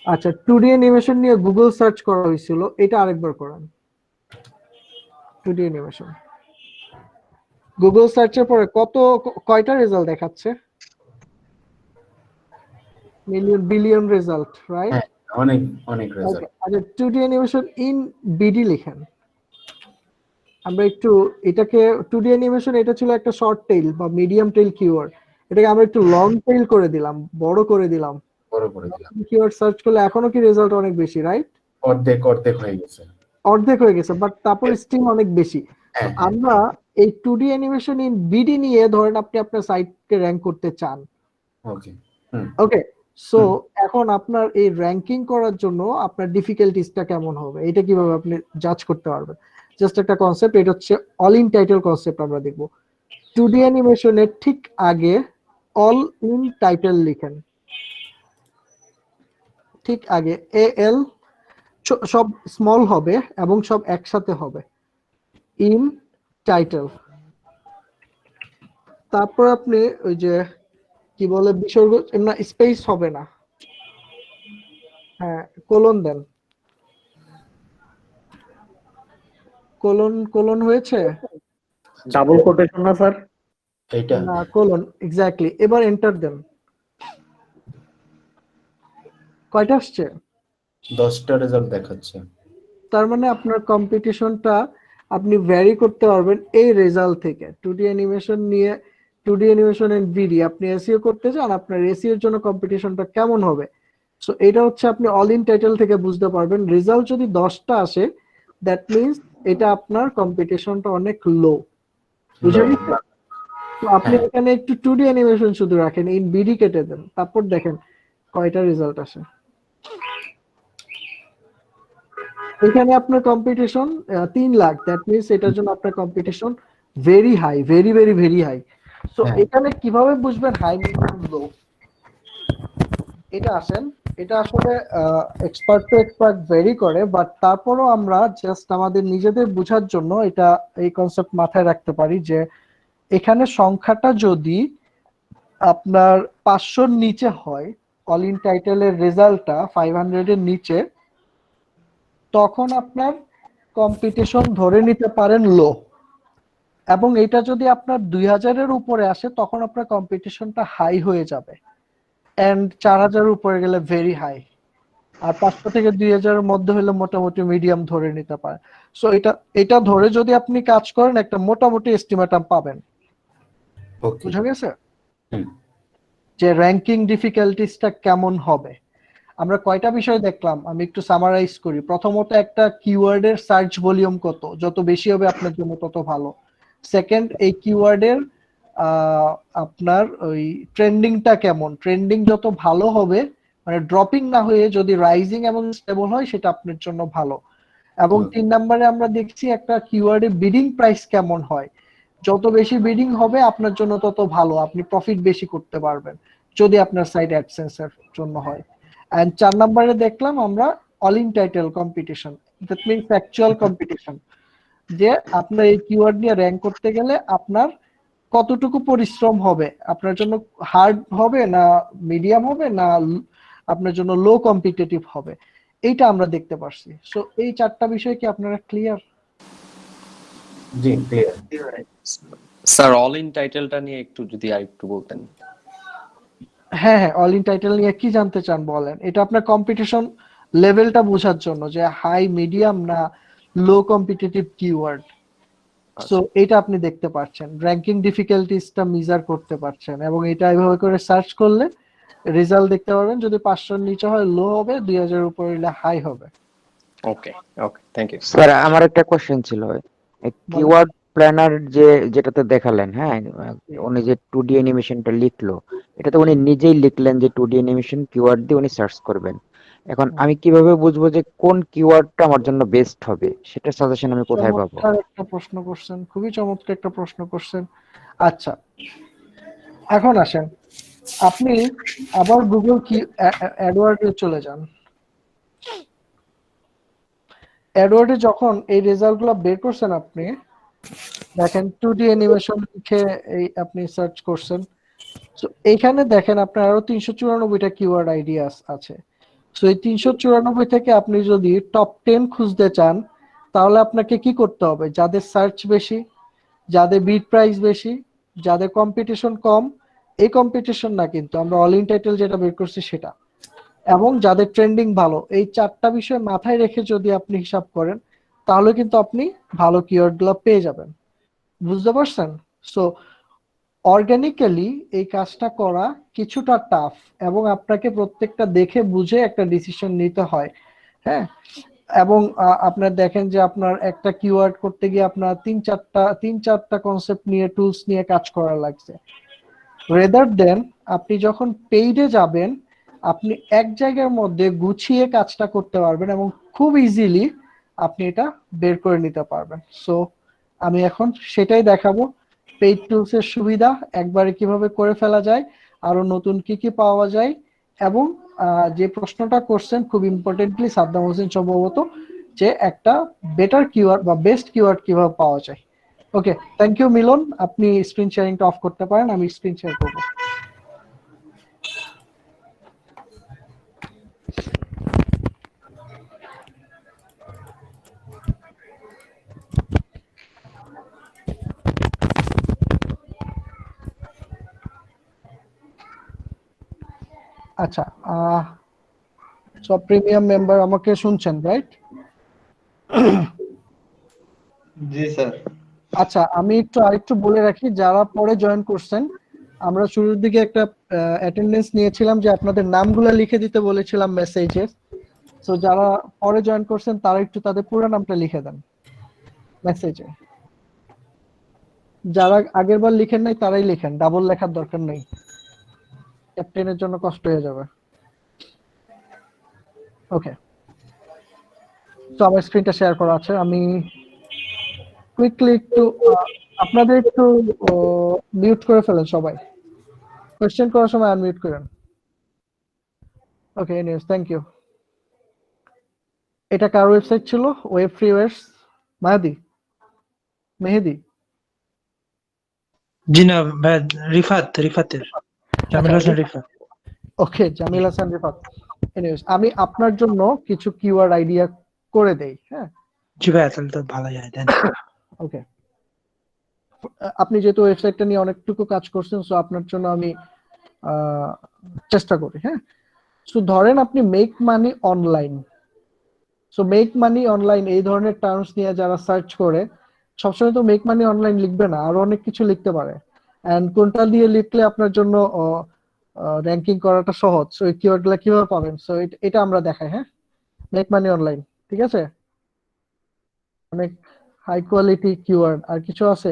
আচ্ছা, 2D অ্যানিমেশন নিয়ে গুগল সার্চ করা হয়েছিল, এটা আরেকবার করেন। 2D অ্যানিমেশন গুগল সার্চের পরে কয়টা রেজাল্ট দেখাচ্ছে? Million billion result, right? হ্যাঁ, অনেক অনেক রেজাল্ট। আচ্ছা, 2D অ্যানিমেশন ইন বিডি লিখেন। আমরা একটু এটাকে 2D অ্যানিমেশন, এটা ছিল একটা শর্ট টেইল বা মিডিয়াম টেইল কিওয়ার্ড, এটাকে আমরা একটু লং টেইল করে দিলাম, বড় করে দিলাম। বড় করে দিলাম, কিওয়ার্ড সার্চ করলে এখনো কি রেজাল্ট অনেক বেশি, রাইট? অর্ধেক অর্ধেক হয়ে গেছে। অর্ধেক হয়ে গেছে, বাট তারপর স্টিল অনেক বেশি। হ্যাঁ, আমরা এই 2D অ্যানিমেশন ইন বিডি নিয়ে ধরেন আপনি আপনার সাইটকে র‍্যাঙ্ক করতে চান, ওকে। ওকে? সো এখন আপনার এই র‍্যাঙ্কিং করার জন্য আপনার ডিফিকাল্টিসটা কেমন হবে, এটা কিভাবে আপনি জাজ করতে পারবেন? জাস্ট একটা কনসেপ্ট, এটা হচ্ছে অল ইন টাইটেল কনসেপ্ট আমরা দেখব। 2D অ্যানিমেশনের ঠিক আগে অল ইন টাইটেল লিখেন, ঠিক আগে এল সব স্মল হবে এবং সব একসাথে হবে, ইন টাইটেল। তারপর আপনি ওই যে কি বলে বিসর্গ না, স্পেস হবে না, হ্যাঁ কোলন দেন। কোলন হয়েছে ডাবল কোটেশন না স্যার? এইটা না, কোলন, এক্স্যাক্টলি। এবার এন্টার দেন। কয়টা আসছে? 10টা রেজাল্ট দেখাচ্ছে। তার মানে আপনার কম্পিটিশনটা আপনি ভ্যারি করতে পারবেন এই রেজাল্ট থেকে। 2D অ্যানিমেশন নিয়ে 2D অ্যানিমেশন এন্ড ভিডি আপনি এসইও করতে চান, আপনার এসইও এর জন্য কম্পিটিশনটা কেমন হবে। সো এটা হচ্ছে আপনি অল ইন টাইটেল থেকে বুঝতে পারবেন। রেজাল্ট যদি 10টা আসে, দ্যাট মিন্স এটা আপনার কম্পিটিশনটা অনেক লো, বুঝে গেছেন? তো আপনি এখানে একটু 2D অ্যানিমেশন শুধু রাখেন, ইন বিডি কেটে দেন, তারপর দেখেন কয়টা রেজাল্ট আসে। এখানে আপনার কম্পিটিশন 3 লাখ, দ্যাট মিন্স এটার জন্য আপনার competition very high, very very very high. So এখানে কিভাবে বুঝবেন হাই, মিডিয়াম, লো? এটা আসেন, এটা আসলে এক্সপার্ট টু এক্সপার্ট ভেরি করে, বাট তারপরও আমরা জাস্ট আমাদের নিজেদের বোঝার জন্য এটা এই কনসেপ্ট মাথায় রাখতে পারি যে এখানে সংখ্যাটা যদি আপনার 500-র নিচে হয়, অল ইন টাইটেলের রেজাল্টটা 500-এর নিচে, তখন আপনার কম্পিটিশন ধরে নিতে পারেন লো। এবং এটা যদি আপনার 2000-এর উপরে আসে, তখন আপনার কম্পিটিশনটা হাই হয়ে যাবে, এন্ড 4000-এর উপরে গেলে ভেরি হাই, আর 500 থেকে 2000-এর মধ্যে হলে মোটামুটি মিডিয়াম ধরে নিতে পারে। সো এটা ধরে যদি আপনি কাজ করেন, একটা মোটামুটি এস্টিমেট পাবেন। ওকে। বুঝা গেছে যে র্যাঙ্কিং ডিফিকাল্টিসটা কেমন হবে। আমরা কয়টা বিষয় দেখলাম, আমি একটু সামারাইজ করি। প্রথমত, একটা কিওয়ার্ডের সার্চ ভলিউম কত, যত বেশি হবে আপনার জন্য তত ভালো। সেকেন্ড, এই কিওয়ার্ডের আপনার ওই ট্রেন্ডিংটা কেমন, ট্রেন্ডিং যত ভালো হবে, মানে ড্রপিং না হয়ে যদি রাইজিং এবং স্টেবল হয়, সেটা আপনার জন্য ভালো। এবং 3 নম্বরে আমরা দেখছি একটা কিওয়ার্ডের বিডিং প্রাইস কেমন হয়, যত বেশি বিডিং হবে আপনার জন্য তত ভালো, আপনি প্রফিট বেশি করতে পারবেন যদি আপনার সাইট অ্যাডসেন্সের জন্য হয়। এন্ড 4 নম্বরে দেখলাম আমরা all in title competition, that means actual competition, যে আপনার এই কিওয়ার্ড নিয়ে র‍্যাঙ্ক করতে গেলে আপনার কতটুকু পরিশ্রম হবে, আপনার জন্য হার্ড হবে না মিডিয়াম হবে না আপনার জন্য লো কম্পিটিটিভ হবে, এইটা আমরা দেখতে পারছি। সো এই 4টা বিষয় কি আপনারা clear? G, clear. Sir all in টাইটেলটা নিয়ে একটু যদি আরেকটু বলতেন। হ্যাঁ হ্যাঁ, অল ইন টাইটেল নিয়ে কি জানতে চান বলেন। এটা আপনার কম্পিটিশন লেভেলটা বোঝার জন্য, যে হাই, মিডিয়াম না লো কম্পিটিটিভ কিওয়ার্ড। সো এটা আপনি দেখতে পাচ্ছেন, র‍্যাঙ্কিং ডিফিকাল্টিসটা মেজার করতে পারছেন, এবং এটা এইভাবে করে সার্চ করলে রেজাল্ট দেখতে পারবেন। যদি 500-এর নিচে হয় লো হবে, 2000-এর উপরে হলে হাই হবে। ওকে ওকে, থ্যাংক ইউ স্যার আমার একটা কোশ্চেন ছিল, কিওয়ার্ড প্ল্যানার যেটাতে দেখালেন, হ্যাঁ উনি যে 2D অ্যানিমেশনটা লিখলো, এটা তো উনি নিজেই লিখলেন যে 2D অ্যানিমেশন কিওয়ার্ড দিয়ে উনি সার্চ করবেন। এখন আমি কিভাবে বুঝবো যে কোন কিওয়ার্ডটা আমার জন্য বেস্ট হবে, সেটা সাজেশন আমি কোথায় পাবো? চমৎকার একটা প্রশ্ন করছেন, খুবই চমৎকার একটা প্রশ্ন করছেন। আচ্ছা, এখন আসেন, আপনি আবার গুগল কি অ্যাডওয়ার্ডে চলে যান। অ্যাডওয়ার্ডে যখন এই রেজাল্টগুলো বের করছেন আপনি দেখেন 2D অ্যানিমেশন লিখে এই আপনি সার্চ করছেন, তো এইখানে দেখেন আপনার আরো 394টা কিওয়ার্ড আইডিয়া আছে। সো এই 394 থেকে আপনি যদি টপ 10 খুঁজতে চান তাহলে আপনাকে কি করতে হবে, যাদের সার্চ বেশি, যাদের বিড প্রাইস বেশি, যাদের কম্পিটিশন কম, এই কম্পিটিশন না কিন্তু আমরা অল ইন টাইটেল যেটা বের করছি সেটা, এবং যাদের ট্রেন্ডিং ভালো, এই 4টা বিষয় মাথায় রেখে যদি আপনি হিসাব করেন তাহলে কিন্তু আপনি ভালো কিওয়ার্ডগুলো পেয়ে যাবেন। বুঝতে পারছেন? সো অর্গানিক্যালি এই কাজটা করা কিছুটা টাফ এবং আপনাকে প্রত্যেকটা দেখে বুঝে একটা ডিসিশন নিতে হয়। হ্যাঁ, এবং আপনার দেখেন যে আপনার একটা কিওয়ার্ড করতে গিয়ে আপনার তিন চারটা কনসেপ্ট নিয়ে টুলস নিয়ে কাজ করা লাগছে। রেদার দেন আপনি যখন পেইডে যাবেন আপনি এক জায়গার মধ্যে গুছিয়ে কাজটা করতে পারবেন এবং খুব ইজিলি আপনি এটা বের করে নিতে পারবেন। সো আমি এখন সেটাই দেখাবো, পেইড টুলস এর সুবিধা একবারে কিভাবে করে ফেলা যায়, আরো নতুন কি কি পাওয়া যায়, এবং যে প্রশ্নটা করছেন খুব ইম্পর্টেন্টলি সাদ্দাম হোসেন সম্ভবত, যে একটা বেটার কিওয়ার্ড বা বেস্ট কিওয়ার্ড কিভাবে পাওয়া যায়। ওকে, থ্যাংক ইউ মিলন, আপনি স্ক্রিন শেয়ারিংটা অফ করতে পারেন, আমি স্ক্রিন শেয়ার করব। আচ্ছা, সব প্রিমিয়াম মেম্বার আমাকে শুনছেন, রাইট? জি স্যার। আচ্ছা, আমি আরেকটু বলে রাখি, যারা পরে জয়েন করছেন আমরা শুরুর দিকে একটা অ্যাটেন্ডেন্স নিয়েছিলাম যে আপনাদের নামগুলো লিখে দিতে বলেছিলাম মেসেজে। সো যারা পরে জয়েন করছেন তারা একটু তাদের পুরো নামটা লিখে দেন মেসেজে। যারা আগের বার লিখেন নাই তারাই লিখেন, ডাবল লেখার দরকার নেই, ক্যাপ্টেনের জন্য কষ্ট হয়ে যাবে। ওকে, তো আমার স্ক্রিনটা শেয়ার করা আছে, আমি কুইকলি একটু আপনাদের একটু মিউট করে ফেলেন সবাই, কোশ্চেন করার সময় আনমিউট করেন। ওকে, এনিওয়েজ থ্যাংক ইউ। এটা কার ওয়েবসাইট ছিল? ওয়েব ফ্রিওয়ার্স মেহেদি? জি না ভাই, রিফাতের জামিল হোসেন রিফাত। ওকে, জামিল হাসান রিফাত। এনিওয়েজ আমি আপনার জন্য কিছু কিওয়ার্ড আইডিয়া করে দেই। হ্যাঁ, জি ভাই, তাহলে তো ভালো হয় দেন। ওকে, আপনি যেহেতু ওয়েবসাইটটা নিয়ে অনেকটুকু কাজ করছেন, সো আপনার জন্য আমি চেষ্টা করি। হ্যাঁ, সো ধরেন আপনি make money online, so make money online এই ধরনের টার্মস নিয়ে যারা সার্চ করে সবসময় তো মেক মানি অনলাইন লিখবে না, আরো অনেক কিছু লিখতে পারে, এন্ড কোনটা দিয়ে লিখলে আপনার জন্য র্যাঙ্কিং করাটা সহজ, সো এই কিওয়ার্ডগুলো কিভাবে পাবেন, সো এটা আমরা দেখাই। হ্যাঁ, মেক মানি অনলাইন, ঠিক আছে, অনেক হাই কোয়ালিটি কিওয়ার্ড। আর কিছু আছে?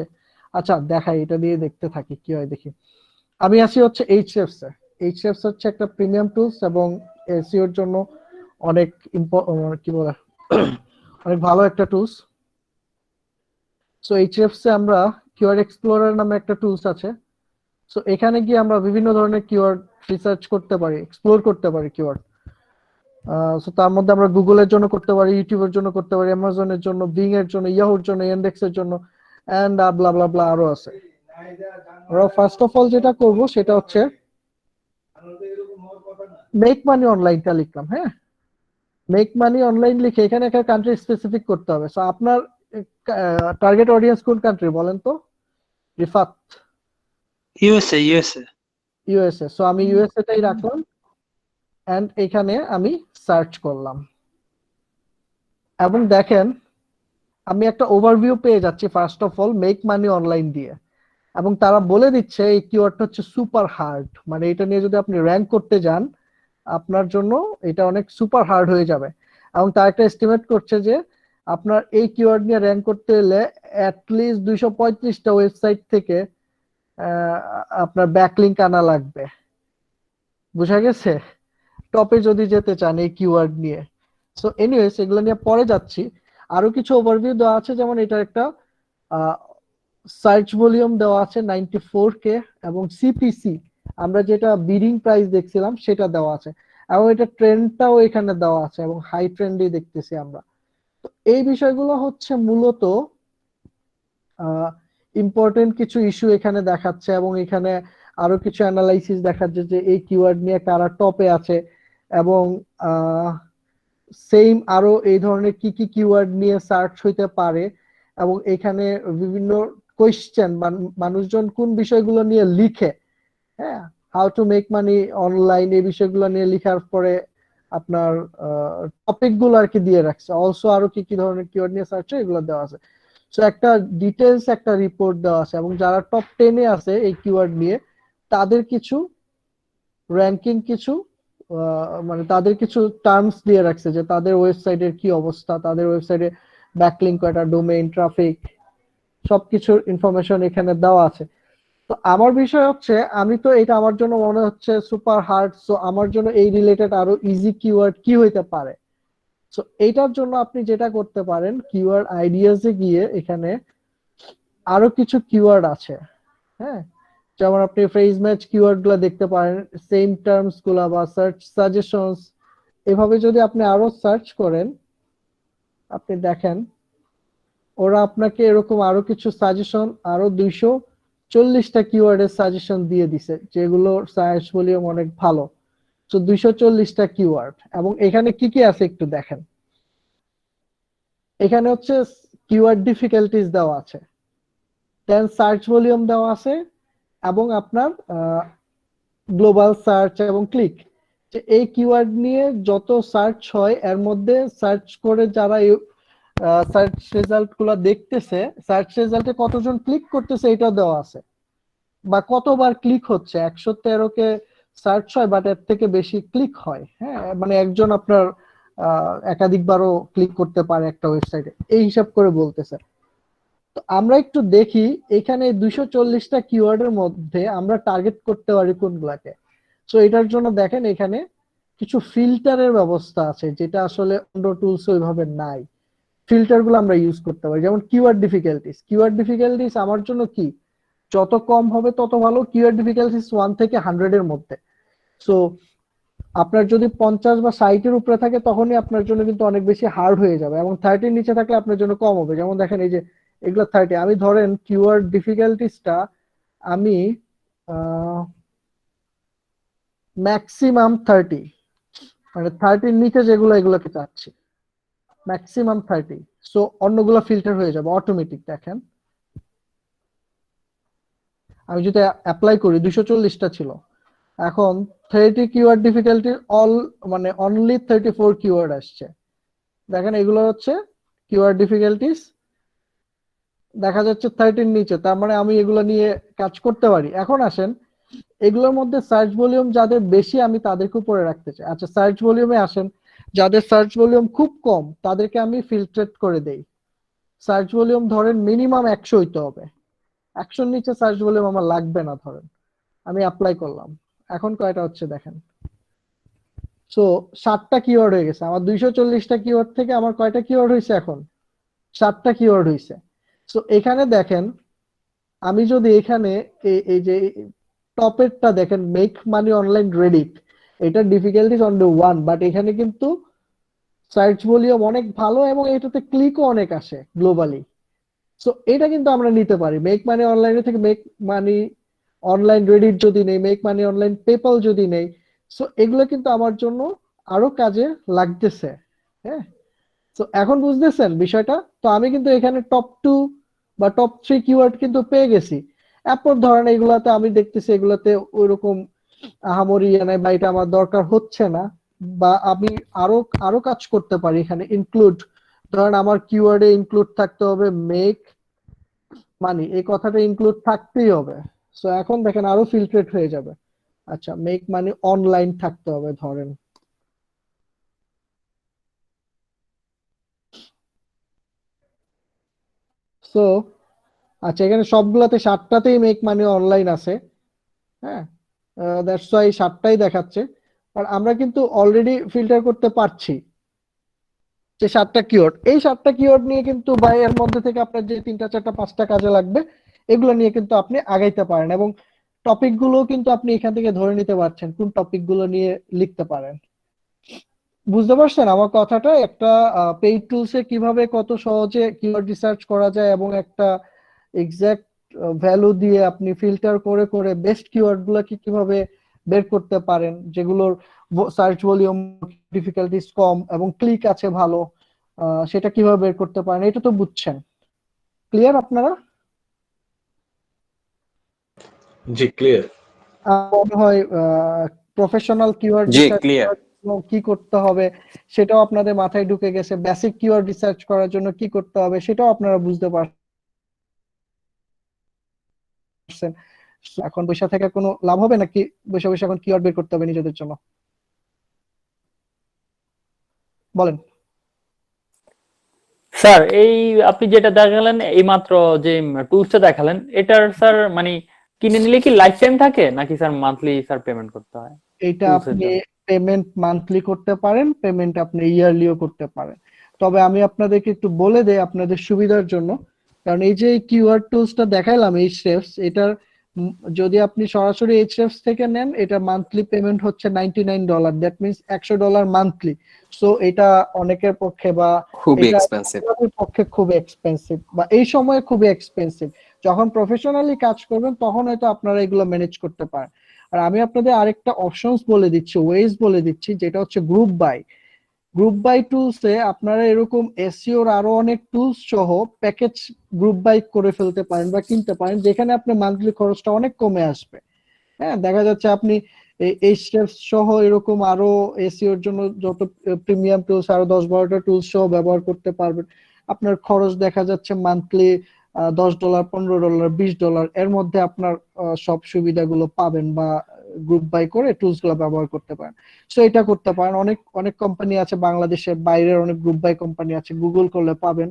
আচ্ছা দেখাই, এটা দিয়ে দেখতে থাকি কি হয়, দেখি। আমি আসি হচ্ছে এইচএফস এ। এইচএফস হচ্ছে একটা প্রিমিয়াম টুলস এবং এসইওর জন্য অনেক কি বলে অনেক ভালো একটা টুলস। সো এইচএফস এ আমরা কিওয়ার্ড এক্সপ্লোরার নামে একটা টুলস আছে। সো এখানে গিয়ে আমরা বিভিন্ন ধরনের কিওয়ার্ড রিসার্চ করতে পারি, এক্সপ্লোর করতে পারি কিওয়ার্ড। সো তার মধ্যে আমরা গুগলের জন্য করতে পারি, ইউটিউবের জন্য করতে পারি, অ্যামাজনের জন্য, বিং এর জন্য, ইয়াহুর জন্য, ইন্ডেক্সের জন্য, এন্ড ব্লা ব্লা ব্লা আরো আছে। আমরা ফার্স্ট অফ অল যেটা করব সেটা হচ্ছে মেক মানি অনলাইনটা লিখলাম। হ্যাঁ, মেক মানি অনলাইন লিখে এখানে একটা কান্ট্রি স্পেসিফিক করতে হবে। সো আপনার টার্গেট অডিয়েন্স কোন কান্ট্রি বলেন তো রিফাত? ইউএসএ। সো আমি ইউএসএ টাই রাখলাম এন্ড এখানে আমি সার্চ করলাম এবং দেখেন আমি একটা ওভারভিউ পেয়ে যাচ্ছি first of all make money online দিয়ে, এবং তারা বলে দিচ্ছে এই কিওয়ার্ডটা হচ্ছে সুপার হার্ড, মানে এটা নিয়ে যদি আপনি র্যাঙ্ক করতে যান আপনার জন্য এটা অনেক সুপার হার্ড হয়ে যাবে। এবং তার একটা এস্টিমেট করছে যে আপনার এই কিওয়ার্ড নিয়ে র্যাঙ্ক করতে হলে অ্যাটলিস্ট 235টা ওয়েবসাইট থেকে আপনার ব্যাকলিংক আনা লাগবে। বুঝা গেছে? টপে যদি যেতে চান এই কিওয়ার্ড নিয়ে। সো এনিওয়েজ এগুলো নিয়ে পরে যাচ্ছি। আরো কিছু ওভারভিউ দেওয়া আছে, যেমন এটার একটা সার্চ ভলিউম দেওয়া আছে 94K এবং সিপিসি আমরা যেটা বিডিং প্রাইস দেখছিলাম সেটা দেওয়া আছে, এবং এটা ট্রেন্ডটাও এখানে দেওয়া আছে এবং হাই ট্রেন্ডই দেখতেছি আমরা। তো এই বিষয়গুলো হচ্ছে মূলত ইম্পর্টেন্ট কিছু ইস্যু এখানে দেখাচ্ছে, এবং এখানে আরো কিছু অ্যানালাইসিস দেখাচ্ছে যে এই কিওয়ার্ড নিয়ে কারা টপে আছে, এবং সেম আরো এই ধরনের কি কি কিওয়ার্ড নিয়ে সার্চ হইতে পারে, এবং এখানে বিভিন্ন কোয়েশ্চেন মানুষজন কোন বিষয়গুলো নিয়ে লিখে, হ্যাঁ, how to make money online, এই বিষয়গুলো নিয়ে লেখার পরে আপনার টপিক গুলো আর কি দিয়ে রাখছে। অলসো আরো কি কি ধরনের কিওয়ার্ড নিয়ে সার্চ হয় এগুলো দেওয়া আছে। সো একটা ডিটেলস একটা রিপোর্ট দেওয়া আছে, এবং যারা টপ 10-এ আছে এই কিওয়ার্ড নিয়ে তাদের কিছু র্যাঙ্কিং কিছু মানে তাদের কিছু টার্মস দিয়ে রাখছে যে তাদের ওয়েবসাইটের কি অবস্থা, তাদের ওয়েবসাইটে ব্যাকলিংক কয়টা, ডোমেইন, ট্রাফিক, সবকিছুর ইনফরমেশন এখানে দেওয়া আছে। তো আমার বিষয় হচ্ছে, আমি তো এটা আমার জন্য মনে হচ্ছে সুপার হার্ড, সো আমার জন্য এই রিলেটেড আরো ইজি কিওয়ার্ড কি হইতে পারে। সো এইটার জন্য আপনি যেটা করতে পারেন, কিওয়ার্ড আইডিয়াসে গিয়ে এখানে আরো কিছু কিওয়ার্ড আছে, হ্যাঁ, যেমন আপনি ফ্রেজ ম্যাচ কিওয়ার্ড গুলা দেখতে পারেন, সেম টার্মস গুলা বা সার্চ সাজেশনস, এভাবে যদি আপনি আরো সার্চ করেন, আপনি দেখেন ওরা আপনাকে এরকম আরো কিছু সাজেশন, আরো 240টা কিওয়ার্ডের সাজেশন দিয়ে দিছে, যেগুলো সার্চ ভলিউম অনেক ভালো। তো 240টা কিওয়ার্ড, এবং এখানে কি কি আছে একটু দেখেন। এখানে হচ্ছে কিওয়ার্ড ডিফিকাল্টিজ দেওয়া আছে, দেন সার্চ ভলিউম দেওয়া আছে, এবং আপনার গ্লোবাল সার্চ এবং ক্লিক, যে এই কিওয়ার্ড নিয়ে যত সার্চ হয় এর মধ্যে সার্চ করে যারা সার্চ রেজাল্ট গুলা দেখতেছে, সার্চ রেজাল্টে কতজন ক্লিক করতেছে এটা দেওয়া আছে, বা কতবার ক্লিক হচ্ছে। 113 সার্চ হয়, বাট এর থেকে বেশি ক্লিক হয়, হ্যাঁ, মানে একজন আপনার একাধিকবারও ক্লিক করতে পারে একটা ওয়েবসাইটে, এই হিসাব করে বলতেছে। তো আমরা একটু দেখি এখানে 240টা কিওয়ার্ডের মধ্যে আমরা টার্গেট করতে পারি কোনগুলাকে। সো এটার জন্য দেখেন এখানে কিছু ফিল্টারের ব্যবস্থা আছে, যেটা আসলে অন্য টুলস ওইভাবে নাই। ফিল্টার গুলো আমরা ইউজ করতে পারি, যেমন কিওয়ার্ড ডিফিকাল্টিস। কিওয়ার্ড ডিফিকাল্টিস আমার জন্য কি, যত কম হবে তত ভালো। কিওয়ার্ড ডিফিকাল্টিস 1 থেকে 100 এর মধ্যে। সো আপনার যদি 50 বা 60-এর উপরে থাকে তখনই আপনার জন্য কিন্তু অনেক বেশি হার্ড হয়ে যাবে, এবং 30-এর নিচে থাকলে আপনার জন্য কম হবে। যেমন দেখেন এই যে এগুলো 30, আমি ধরেন কিওয়ার্ড ডিফিকাল্টিসটা আমি ম্যাক্সিমাম 30, মানে 30-এর নিচে যেগুলো এগুলোকে চাচ্ছি, ম্যাক্সিমাম 30। সো অন্যগুলো ফিল্টার হয়ে যাবে অটোমেটিক। দেখেন আমি যদি অ্যাপ্লাই করি, 240টা ছিল, এখন 30 কিওয়ার্ড ডিফিকাল্টি মানে অনলি 34 কিওয়ার্ড আসছে। দেখেন এগুলো হচ্ছে কিওয়ার্ড ডিফিকাল্টিস, দেখা যাচ্ছে 30-এর নিচে, তার মানে আমি এগুলো নিয়ে কাজ করতে পারি। এখন আসেন এগুলোর মধ্যে সার্চ ভলিউম যাদের বেশি আমি তাদেরকে উপরে রাখতে চাই। আচ্ছা, সার্চ ভলিউমে আসেন, যাদের সার্চ ভলিউম খুব কম তাদেরকে আমি ফিল্টার করে দেই। সার্চ ভলিউম ধরেন মিনিমাম 100 হইতে হবে, 100-এর নিচে সার্চ ভলিউম আমার লাগবে না। ধরেন আমি অ্যাপ্লাই করলাম, এখন কয়টা হচ্ছে দেখেন। সো 7টা কিওয়ার্ড হয়ে গেছে আমার। 240টা কিওয়ার্ড থেকে আমার কয়টা কিওয়ার্ড হয়েছে এখন? 7টা কিওয়ার্ড হয়েছে। সো এখানে দেখেন, আমি যদি এখানে এই যে টপেরটা দেখেন, মেক মানি অনলাইন রেডিট, এটা ডিফিকাল্টিজ অনলি 1, বাট এখানে কিন্তু সার্চ ভলিউম অনেক ভালো, এবং এটাতে ক্লিকও অনেক আসে গ্লোবালি। সো এটা কিন্তু আমরা নিতে পারি। মেক মানি অনলাইনে থেকে মেক মানি অনলাইন রেডিট যদি নেই, মেক মানি অনলাইন পেপাল যদি নেই, সো এগুলো কিন্তু আমার জন্য আরো কাজে লাগতেছে। হ্যাঁ, তো এখন বুঝতেছেন বিষয়টা? তো আমি কিন্তু এখানে টপ 2 বা টপ 3 কিওয়ার্ড কিন্তু পেয়ে গেছি। এরপর ধরেন এগুলাতে আমি দেখতেছি এগুলাতে ওইরকম আহামরি নাই, বা এটা আমার দরকার হচ্ছে না, বা আমি আরো আরো কাজ করতে পারি। এখানে ইনক্লুড, ধরেন আমার কিওয়ার্ডে ইনক্লুড থাকতে হবে মেক মানি, এই কথাটা ইনক্লুড থাকতেই হবে। সো এখন দেখেন আরো ফিল্টারেট হয়ে যাবে। আচ্ছা, মেক মানি অনলাইন থাকতে হবে ধরেন। সো আচ্ছা, এখানে সবগুলাতে 7টাতেই মেক মানি অনলাইন আছে। হ্যাঁ, দ্যাটস ওয়াই 7টাই দেখাচ্ছে। আর আমরা কিন্তু অলরেডি ফিল্টার করতে পারছি যে 7টা কিওয়ার্ড, এই 7টা কিওয়ার্ড নিয়ে কিন্তু বা এর মধ্যে থেকে আপনার যে 3টা 4টা 5টা কাজে লাগবে, এগুলো নিয়ে কিন্তু আপনি আগাইতে পারেন, এবং টপিক গুলো কিন্তু আপনি এখান থেকে ধরে নিতে পারছেন কোন টপিক গুলো নিয়ে লিখতে পারেন। বুঝতে পারছেন আমার কথাটা? একটা পেইড টুলসে কিভাবে কত সহজে কিওয়ার্ড রিসার্চ করা যায় এবং একটা এক্সাক্ট ভ্যালু দিয়ে আপনি ফিল্টার করে করে বেস্ট কিওয়ার্ড গুলাকে কিভাবে বের করতে পারেন, যেগুলোর সার্চ ভলিউম ডিফিকাল্টিস কম এবং ক্লিক আছে ভালো, সেটা কিভাবে বের করতে পারেন, এটা তো বুঝছেন। ক্লিয়ার আপনারা? জি ক্লিয়ার। মনে হয় প্রফেশনাল কিওয়ার্ড জি রিসার্চ ক্লিয়ার। করার জন্য কি করতে হবে সেটাও আপনাদের মাথায় ঢুকে গেছে, বেসিক কিওয়ার্ড রিসার্চ করার জন্য কি করতে হবে সেটাও আপনারা বুঝতে পারছেন। এখন বসে থেকে কোনো লাভ হবে নাকি বসে বসে এখন কিওয়ার্ড বের করতে হবে নিজেদের জন্য? বলেন। স্যার এই আপনি যেটা দেখালেন এইমাত্র যে টুলসটা দেখালেন, এটার স্যার মানে কিনে নিলে কি লাইফ টাইম থাকে নাকি স্যার মান্থলি স্যার পেমেন্ট করতে হয়? এটা টুলসের আপনি জন্য পেমেন্ট মান্থলি করতে পারেন, পেমেন্ট আপনি ইয়ারলিও করতে পারেন। তবে আমি আপনাদেরকে একটু বলে দেই আপনাদের সুবিধার জন্য, কারণ এই যে কিওয়ার্ড টুলসটা দেখাইলাম এইচরেফস, এটার যদি আপনি সরাসরি এইচরেফস থেকে নেন এটা মান্থলি পেমেন্ট হচ্ছে $99, দ্যাট মিন্স $100 মান্থলি। সো এটা অনেকের পক্ষে বা খুবই এটা এক্সপেন্সিভ। আপনাদের পক্ষে খুব এক্সপেন্সিভ বা এই সময়ে খুবই এক্সপেন্সিভ। যখন প্রফেশনালি কাজ করবেন তখন হয়তো আপনারা এগুলো ম্যানেজ করতে পারেন। আর আমি আপনাদের আরেকটা অপশনস বলে দিচ্ছি, ওয়েজ বলে দিচ্ছি, যেটা হচ্ছে গ্রুপ বাই। গ্রুপ বাই টুলসে আপনারা এরকম এসইওর আরো অনেক টুলস সহ প্যাকেজ গ্রুপ বাই করে ফেলতে পারেন বা কিনতে পারেন, যেখানে আপনার মান্থলি খরচটা অনেক কমে আসবে। হ্যাঁ, দেখা যাচ্ছে আপনি এই স্টেপস সহ এরকম আরো এসইওর জন্য যত প্রিমিয়াম টুলস আরো 10-12টা টুলস সহ ব্যবহার করতে পারবেন। আপনার খরচ দেখা যাচ্ছে মান্থলি $10, $15, $20, এর মধ্যে আপনার সব সুবিধাগুলো পাবেন বা গ্রুপ বাই করে টুলস গুলো ব্যবহার করতে পারেন। সো এটা করতে পারেন। অনেক অনেক কোম্পানি আছে বাংলাদেশের বাইরের, অনেক গ্রুপ বাই কোম্পানি আছে, গুগল করলে পাবেন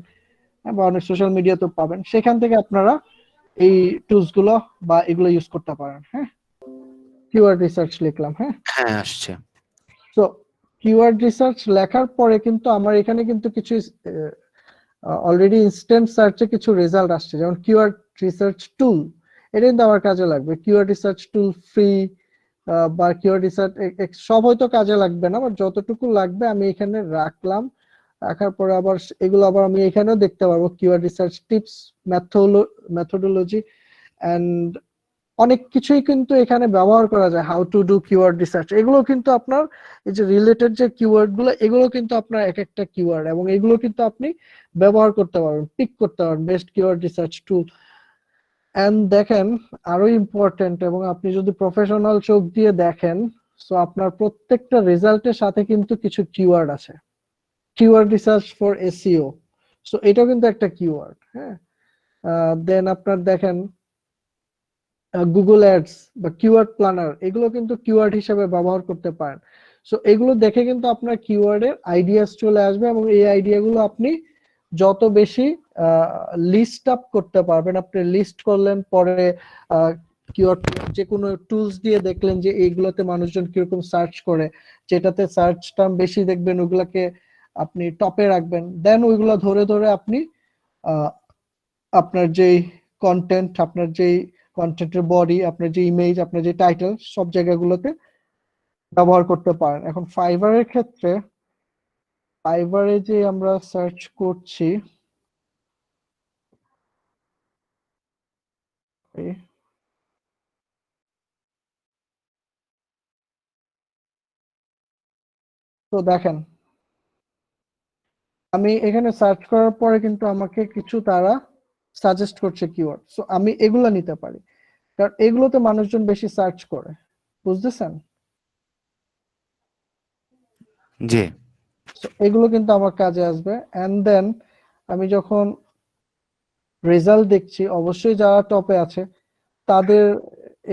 বা অনেক সোশ্যাল মিডিয়াতেও পাবেন, সেখান থেকে আপনারা এই টুলস গুলো বা এগুলো ইউজ করতে পারেন। হ্যাঁ, কিওয়ার্ড রিসার্চ লিখলাম। হ্যাঁ, হ্যাঁ আসছে। তো কিওয়ার্ড রিসার্চ লেখার পরে কিন্তু আমার এখানে কিন্তু কিছু অলরেডি ইনস্ট্যান্ট সার্চে কিছু রেজাল্ট আসছে, যেমন কিওয়ার্ড রিসার্চ টুল, এটা কিন্তু আমার কাজে লাগবে। কিওয়ার্ড রিসার্চ টুল ফ্রি বা কিওয়ার্ড রিসার্চ সব হয়তো কাজে লাগবে না, বাট যতটুকু লাগবে আমি এখানে রাখলাম। রাখার পরে আবার এগুলো আবার আমি এখানেও দেখতে পারবো, keyword research tips, methodology and অনেক কিছুই কিন্তু এখানে ব্যবহার করা যায়। How to do keyword research, এগুলো কিন্তু আপনার এই যে রিলেটেড যে কিওয়ার্ড গুলো, এগুলো কিন্তু আপনার এক একটা কিওয়ার্ড এবং এগুলো কিন্তু আপনি ব্যবহার করতে পারবেন, পিক করতে পারবেন best keyword research tool. And দেখেন আরো ইম্পর্টেন্ট, এবং আপনি যদি প্রফেশনাল চোখ দিয়ে দেখেন, সো আপনার প্রত্যেকটা রেজাল্টের সাথে কিন্তু কিছু কিওয়ার্ড আছে। Keyword research for SEO, so এটাও কিন্তু একটা কিওয়ার্ড। হ্যাঁ, দেন আপনার দেখেন গুগল অ্যাডস বা কিওয়ার্ড প্ল্যানার, এগুলো কিন্তু কিওয়ার্ড হিসেবে ব্যবহার করতে পারেন। সো এগুলো দেখে কিন্তু আপনার কিওয়ার্ডের আইডিয়াস চলে আসবে এবং এই আইডিয়াগুলো আপনি যত বেশি লিস্ট আপ করতে পারবেন, আপনি লিস্ট করলেন, পরে কিওয়ার্ড যে কোনো টুলস দিয়ে দেখলেন যে এইগুলোতে মানুষজন কিরকম সার্চ করে, যেটাতে সার্চ টার্ম বেশি দেখবেন ওগুলাকে আপনি টপে রাখবেন। দেন ওইগুলো ধরে ধরে আপনি আপনার যেই কন্টেন্ট, আপনার যেই কন্টেন্টের বডি, আপনার যে ইমেজ, আপনার যে টাইটেল, সব জায়গাগুলোতে ব্যবহার করতে পারেন। এখন ফাইবারের ক্ষেত্রে, ফাইবারে যে আমরা সার্চ করছি, তো দেখেন আমি এখানে সার্চ করার পরে কিন্তু আমাকে কিছু তারা সাজেস্ট করছে কিওয়ার্ড, সো আমি এগুলো নিতে পারি, কারণ এগুলোতে মানুষজন বেশি সার্চ করে। বুঝতেছেন? জি। সো এগুলো কিন্তু আমার কাজে আসবে। এন্ড দেন আমি যখন রেজাল্ট দেখছি, অবশ্যই যারা টপে আছে তাদের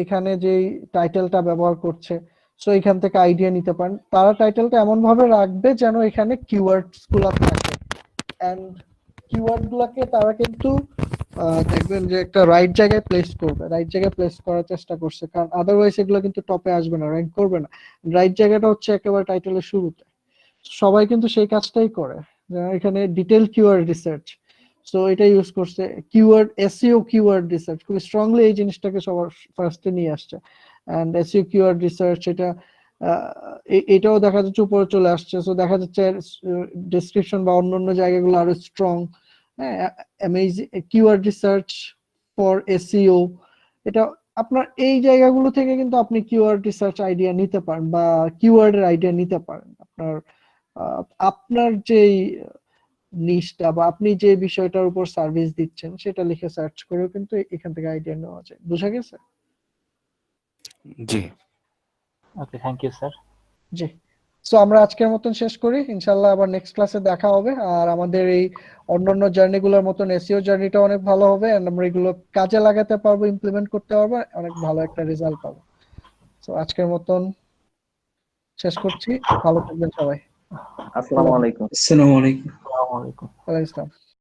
এখানে যেই টাইটেলটা ব্যবহার করছে, সো এখান থেকে আইডিয়া নিতে পারেন। তারা টাইটেলটা এমন ভাবে রাখবে যেন এখানে কিওয়ার্ডস গুলা থাকে, এন্ড কিওয়ার্ড গুলাকে তারা কিন্তু দেখবেন যে একটা রাইট জায়গায় প্লেস করবে, রাইট জায়গায় প্লেস করার চেষ্টা করছে, কারণ আদারওয়াইজ এগুলো কিন্তু টপে আসবে না, র্যাঙ্ক করবে না। রাইট জায়গাটা হচ্ছে একেবারে টাইটেলের শুরুতে। সবাই কিন্তু সেই কাজটাই করে, যেমন এখানে ডিটেইল কিওয়ার্ড রিসার্চ, সো এটা ইউজ করছে। কিওয়ার্ড এসইও কিওয়ার্ড রিসার্চ খুব স্ট্রংলি এই জিনিসটাকে সবার ফার্স্টে নিয়ে আসছে। এন্ড এসইও কিওয়ার্ড রিসার্চ এটা এটাও দেখা যাচ্ছে উপরে চলে আসছে, সো দেখা যাচ্ছে ডেসক্রিপশন বা অন্যান্য জায়গাগুলো আরো স্ট্রং। হ্যাঁ, amazing keyword research for SEO, এটা আপনার এই জায়গাগুলো থেকে কিন্তু আপনি কিওয়ার্ড রিসার্চ আইডিয়া নিতে পারেন বা কিওয়ার্ডের আইডিয়া নিতে পারেন। আপনার যেই নিশটা বা আপনি যে বিষয়টার উপর সার্ভিস দিচ্ছেন সেটা লিখে সার্চ করেও কিন্তু এখান থেকে আইডিয়া নেওয়া যায়। বুঝা গেছে? জি। Okay, thank you sir. জি, সো আমরা আজকের মতন শেষ করি, ইনশাল্লাহ আবার নেক্সট ক্লাসে দেখা হবে। আর আমাদের এই অন্যান্য জার্নিগুলোর মতন এসইও জার্নিটা অনেক ভালো হবে, and আমরা এগুলো কাজে লাগাতে পারবো, ইমপ্লিমেন্ট করতে পারবো, অনেক ভালো একটা রেজাল্ট পাবো। সো আজকের মতন শেষ করছি, ভালো থাকবেন সবাই। আসসালামু আলাইকুম। আসসালামু আলাইকুম। আসসালামু আলাইকুম। ওয়ালাইকুম আসসালাম।